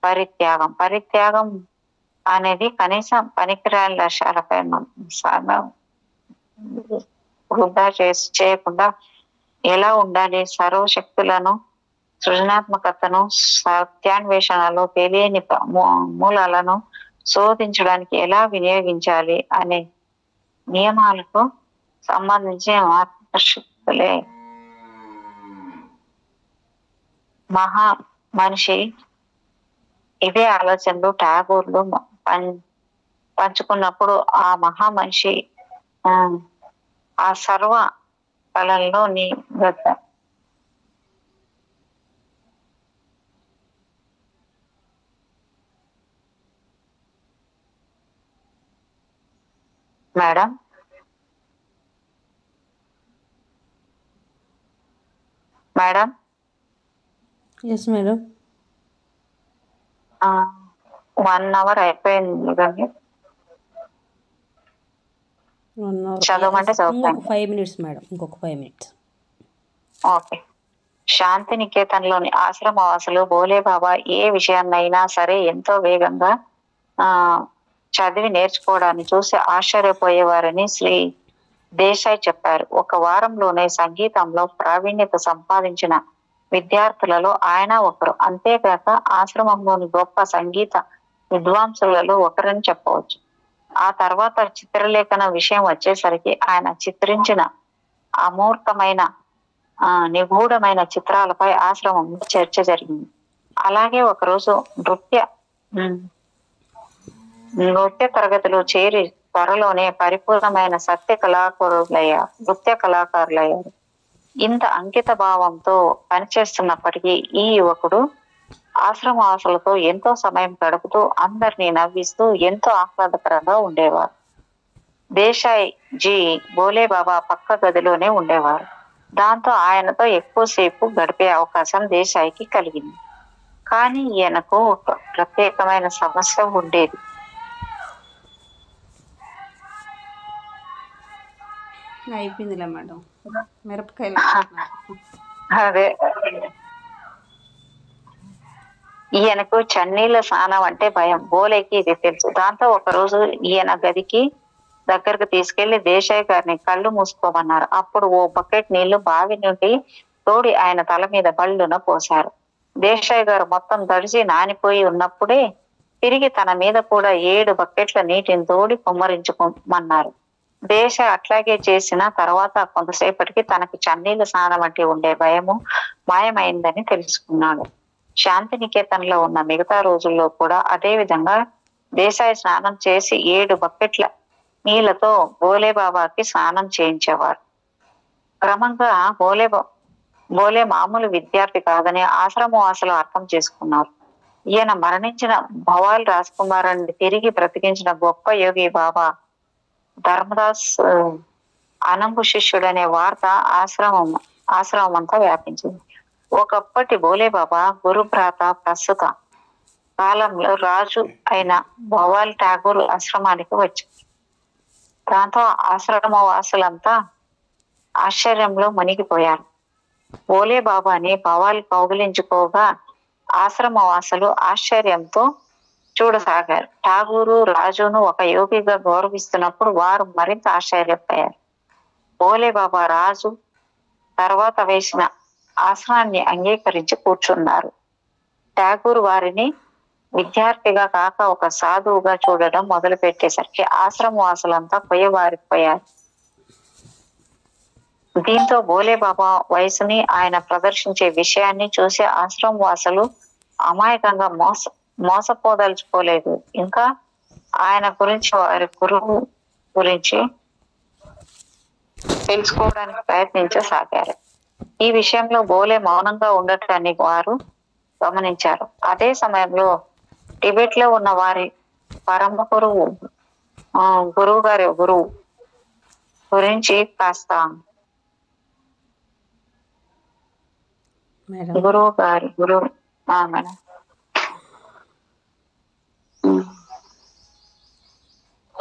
పరిత్యాగం. పరిత్యాగం అనేది కనీసం పనికిరాని లక్ష్యాలపై సమయం వృధా చేయకుండా ఎలా ఉండాలి, సర్వశక్తులను, సృజనాత్మకతను, సత్యాన్వేషణలో తెలియని మూలాలను శోధించడానికి ఎలా వినియోగించాలి అనే నియమాలకు సంబంధించిన మార్గదర్శకులే మహా మనిషి. ఇవే ఆలోచనలు ఠాగూర్లు పంచుకున్నప్పుడు ఆ మహా మనిషి ఆ సర్వ కళల్లో నిబద్ధ. Madam madam yes madam. 1 hour అయిపోయింది కదండి. 1 hour. చదవమంటే చదువుతాను. ఇంకొక 5 minutes మేడం, ఇంకొక 5 minutes. ఓకే. శాంతినికేతన్లోని ఆశ్రమవాసులు భోలేబాబా ఏ విషయాన్నైనా సరే ఎంతో వేగంగా చదివి నేర్చుకోవడాన్ని చూసి ఆశ్చర్యపోయేవారని శ్రీ దేశాయ్ చెప్పారు. ఒక వారంలోనే సంగీతంలో ప్రావీణ్యత సంపాదించిన విద్యార్థులలో ఆయన ఒకరు. అంతేకాక ఆశ్రమంలోని గొప్ప సంగీత విద్వాంసులలో ఒకరని చెప్పవచ్చు. ఆ తర్వాత చిత్రలేఖన విషయం వచ్చేసరికి ఆయన చిత్రించిన అమూర్తమైన నిగూఢమైన చిత్రాలపై ఆశ్రమంలో చర్చ జరిగింది. అలాగే ఒకరోజు నృత్య తరగతిలో చేరి త్వరలోనే పరిపూర్ణమైన నృత్య కళాకారులయ్యారు. ఇంత అంకిత భావంతో పనిచేస్తున్నప్పటికీ ఈ యువకుడు ఆశ్రమవాసులతో ఎంతో సమయం గడుపుతూ అందరినీ నవ్విస్తూ ఎంతో ఆహ్లాదకరంగా ఉండేవారు. దేశాయ్ జీ భోలేబాబా పక్క గదిలోనే ఉండేవారు. దాంతో ఆయనతో ఎక్కువసేపు గడిపే అవకాశం దేశాయికి కలిగింది. కానీ ఈయనకు ఒక ప్రత్యేకమైన సమస్య ఉండేది. అయిపోయిందిలే మేడం, మిరపకాయలు. అదే, ఈయనకు చన్నీళ్ళ స్నానం అంటే భయం. బోలేకి ఇది తెలుసు. దాంతో ఒకరోజు ఈయన గదికి దగ్గరకు తీసుకెళ్లి దేశాయ్ గారిని కళ్ళు మూసుకోమన్నారు. అప్పుడు ఓ బకెట్ నీళ్లు బావి నుండి తోడి ఆయన తల మీద బళ్ళున పోశారు. దేశాయ్ గారు మొత్తం తడిసి నానిపోయి ఉన్నప్పుడే తిరిగి తన మీద కూడా 7 బకెట్ల నీటిని తోడి కుమ్మరించుకోమన్నారు. దేశాయ్ అట్లాగే చేసిన తర్వాత కొంతసేపటికి తనకి చన్నీళ్ళ స్నానం అంటే ఉండే భయము మాయమైందని తెలుసుకున్నాడు. శాంతినికేతన్లో ఉన్న మిగతా రోజుల్లో కూడా అదే విధంగా దేశాయ్ స్నానం చేసి 7 బకెట్ల నీళ్లతో భోలేబాబాకి స్నానం చేయించేవారు. క్రమంగా భోలే మామూలు విద్యార్థి కాదని ఆశ్రమవాసులు అర్థం చేసుకున్నారు. ఈయన మరణించిన భవాల్ రాజ్కుమారాన్ని తిరిగి బ్రతికించిన గొప్ప యోగి బాబా ధర్మదాస్ అనంబు శిష్యుడనే వార్త ఆశ్రమం అంతా వ్యాపించింది. ఒకప్పటి భోలేబాబా గురుభ్రాత ప్రస్తుత కాలంలో రాజు అయిన భవాల్ ఠాగూర్ ఆశ్రమానికి వచ్చారు. దాంతో ఆశ్రమ వాసులంతా ఆశ్చర్యంలో మునిగిపోయారు. భోలేబాబాని భవాల్ కౌగిలించుకోగా ఆశ్రమ వాసులు ఆశ్చర్యంతో చూడసాగారు. ఠాగూరు రాజును ఒక యోగిగా గౌరవిస్తున్నప్పుడు వారు మరింత ఆశ్చర్యపోయారు. భోలేబాబా రాజు తర్వాత వేసిన ఆసనాన్ని అంగీకరించి కూర్చున్నారు. ఠాగూర్ వారిని విద్యార్థిగా కాక ఒక సాధువుగా చూడడం మొదలు పెట్టేసరికి ఆశ్రమ వాసులంతా పోయేవారిపోయారు. దీంతో భోలేబాబా వయసుని ఆయన ప్రదర్శించే విషయాన్ని చూసి ఆశ్రమ వాసులు అమాయకంగా మోసపోదలుచుకోలేదు. ఇంకా ఆయన గురించి వారి గురువు గురించి తెలుసుకోవడానికి ప్రయత్నించసాగారు. ఈ విషయంలో బోలే మౌనంగా ఉండటాన్ని వారు గమనించారు. అదే సమయంలో టిబెట్ లో ఉన్న వారి పరమ గురువు గురించి కాస్త గురువు మేడం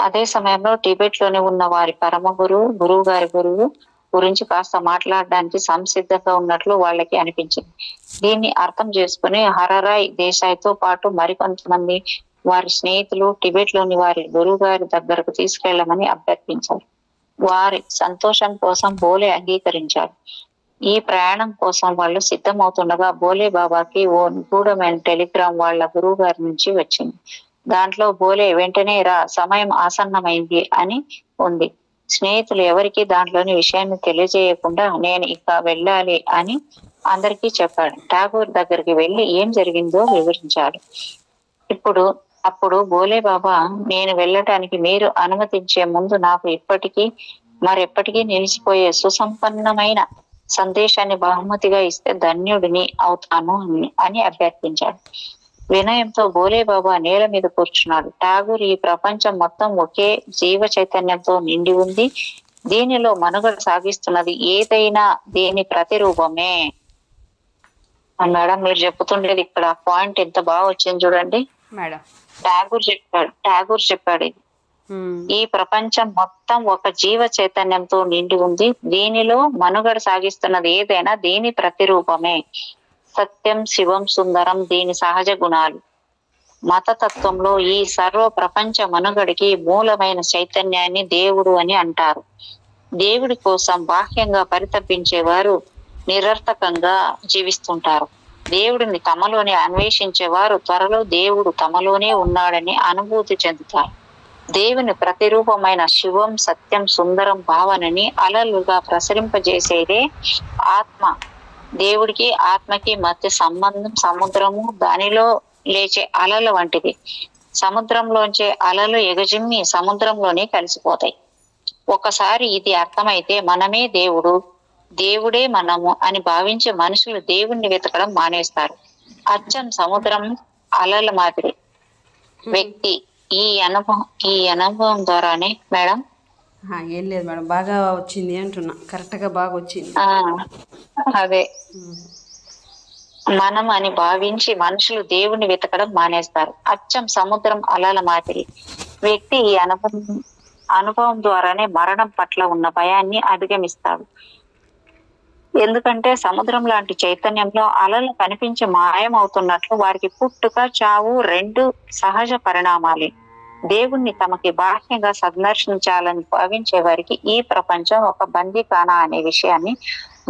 అదే సమయంలో టిబెట్ లోని ఉన్న వారి పరమ గురువు గారి గురువు గురించి కాస్త మాట్లాడడానికి సంసిద్ధంగా ఉన్నట్లు వాళ్ళకి అనిపించింది. దీన్ని అర్థం చేసుకుని హరరాయ్ దేశాయ్తో పాటు మరికొంతమంది వారి స్నేహితులు టిబెట్ లోని వారి గురువు గారి దగ్గరకు తీసుకెళ్లమని అభ్యర్థించారు. వారి సంతోషం కోసం బోలే అంగీకరించారు. ఈ ప్రయాణం కోసం వాళ్ళు సిద్ధమవుతుండగా బోలే బాబాకి ఓ నిగూఢమైన టెలిగ్రామ్ వాళ్ళ గురువు గారి నుంచి వచ్చింది. దాంట్లో బోలే వెంటనే రా, సమయం ఆసన్నమైంది అని ఉంది. స్నేహితులు ఎవరికి దాంట్లోని విషయాన్ని తెలియజేయకుండా నేను ఇక వెళ్ళాలి అని అందరికీ చెప్పాడు. ఠాగూర్ దగ్గరికి వెళ్లి ఏం జరిగిందో వివరించాడు. అప్పుడు బోలే బాబా, నేను వెళ్ళటానికి మీరు అనుమతించే ముందు నాకు మరెప్పటికీ నిలిచిపోయే సుసంపన్నమైన సందేశాన్ని బహుమతిగా ఇస్తే ధన్యుడిని అవుతాను అని అభ్యర్థించాడు. వినయంతో బోలే బాబా నేల మీద కూర్చున్నాడు. ఠాగూర్, ఈ ప్రపంచం మొత్తం ఒకే జీవ చైతన్యంతో నిండి ఉంది. దీనిలో మనుగడ సాగిస్తున్నది ఏదైనా దీని ప్రతిరూపమే. మేడం, మీరు చెప్పుతుండేది ఇక్కడ పాయింట్ ఎంత బాగా వచ్చింది చూడండి మేడం. ఠాగూర్ చెప్పాడు ఇది. ఈ ప్రపంచం మొత్తం ఒక జీవ చైతన్యంతో నిండి ఉంది. దీనిలో మనుగడ సాగిస్తున్నది ఏదైనా దీని ప్రతిరూపమే. సత్యం, శివం, సుందరం దీని సహజ గుణాలు. మతతత్వంలో ఈ సర్వ ప్రపంచ మనుగడికి మూలమైన చైతన్యాన్ని దేవుడు అని అంటారు. దేవుడి కోసం బాహ్యంగా పరితపించేవారు నిరర్థకంగా జీవిస్తుంటారు. దేవుడిని తమలోనే అన్వేషించేవారు త్వరలో దేవుడు తమలోనే ఉన్నాడని అనుభూతి చెందుతారు. దేవుని ప్రతిరూపమైన శివం, సత్యం, సుందరం భావనని అలలుగా ప్రసరింపజేసేదే ఆత్మ. దేవుడికి ఆత్మకి మధ్య సంబంధం సముద్రము, దానిలో లేచే అలల వంటిది. సముద్రంలోంచే అలలు ఎగజిమ్మి సముద్రంలోనే కలిసిపోతాయి. ఒకసారి ఇది అర్థమైతే మనమే దేవుడు, దేవుడే మనము అని భావించి మనుషులు దేవుణ్ణి వెతకడం మానేస్తారు. అచ్చం సముద్రం అలల మాదిరి వ్యక్తి ఈ అనుభవం ద్వారానే. మేడం, ఏం లేదు మేడం, బాగా వచ్చింది అంటున్నా, కరెక్ట్గా బాగా వచ్చింది. అదే మనం అని భావించి మనుషులు దేవుణ్ణి వెతకడం మానేస్తారు. అచ్చం సముద్రం అలల మాదిరి వ్యక్తి ఈ అనుభవం ద్వారానే మరణం పట్ల ఉన్న భయాన్ని అధిగమిస్తాడు. ఎందుకంటే సముద్రం లాంటి చైతన్యంలో అలలు కనిపించి మాయమవుతున్నట్లు వారికి పుట్టుక, చావు రెండు సహజ పరిణామాలే. దేవుణ్ణి తమకి బాహ్యంగా సందర్శించాలని భావించే వారికి ఈ ప్రపంచం ఒక బందీఖానా అనే విషయాన్ని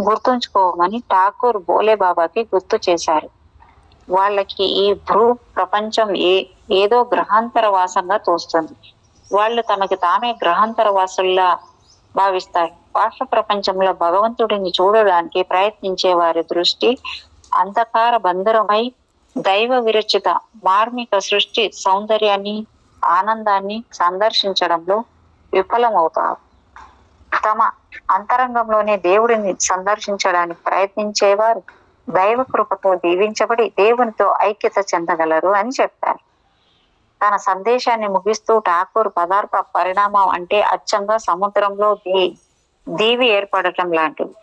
గుర్తుంచుకోమని ఠాకూర్ బోలే బాబాకి గుర్తు చేశారు. వాళ్ళకి ఈ భూ ప్రపంచం ఏదో గ్రహాంతర వాసంగా తోస్తుంది. వాళ్ళు తమకి తామే గ్రహాంతర వాసుల్లా భావిస్తారు. బాహ్య ప్రపంచంలో భగవంతుడిని చూడడానికి ప్రయత్నించే వారి దృష్టి అంధకార బంధరమై దైవ విరచిత మార్మిక సృష్టి సౌందర్యాన్ని, ఆనందాన్ని సందర్శించడంలో విఫలమవుతారు. తమ అంతరంగంలోనే దేవుడిని సందర్శించడానికి ప్రయత్నించేవారు దైవ కృపతో దీవించబడి దేవునితో ఐక్యత చెందగలరు అని చెప్పారు. తన సందేశాన్ని ముగిస్తూ ఠాకూర్ పదార్థ పరిణామం అంటే అచ్చంగా సముద్రంలో దీవి ఏర్పడటం లాంటివి.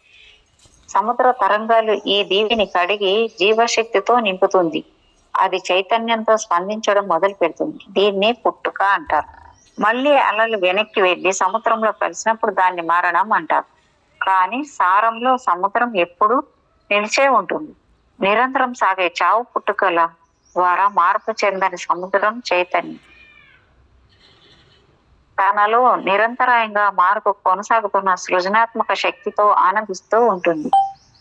సముద్ర తరంగాలు ఈ దీవిని కడిగి జీవశక్తితో నింపుతుంది. అది చైతన్యంతో స్పందించడం మొదలు పెడుతుంది. దీన్నే పుట్టుక అంటారు. మళ్ళీ అలలు వెనక్కి వెళ్ళి సముద్రంలో కలిసినప్పుడు దాన్ని మరణం అంటారు. కానీ సారంలో సముద్రం ఎప్పుడు నిలిచే ఉంటుంది. నిరంతరం సాగే చావు పుట్టుకల ద్వారా మార్పు చెందని సముద్రం చైతన్యం తనలో నిరంతరాయంగా మార్పు కొనసాగుతున్న సృజనాత్మక శక్తితో ఆనందిస్తూ ఉంటుంది.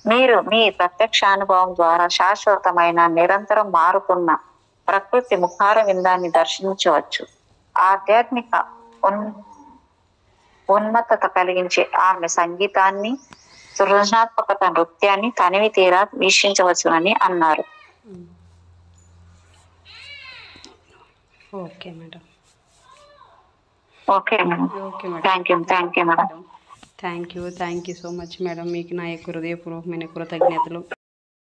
మీరు మీ ప్రత్యక్ష అనుభవం ద్వారా శాశ్వతమైన నిరంతరం మారుతున్న ప్రకృతి ముఖార విందాన్ని దర్శించవచ్చు. ఆధ్యాత్మిక ఉన్మత్తత కలిగించే ఆమె సంగీతాన్ని, సృజనాత్మకత నృత్యాన్ని తనివి తీరా వీక్షించవచ్చునని అన్నారు. Okay madam. Okay madam. Thank you madam. Thank you so much madam. మీకు నా యొక్క హృదయపూర్వకమైన కృతజ్ఞతలు.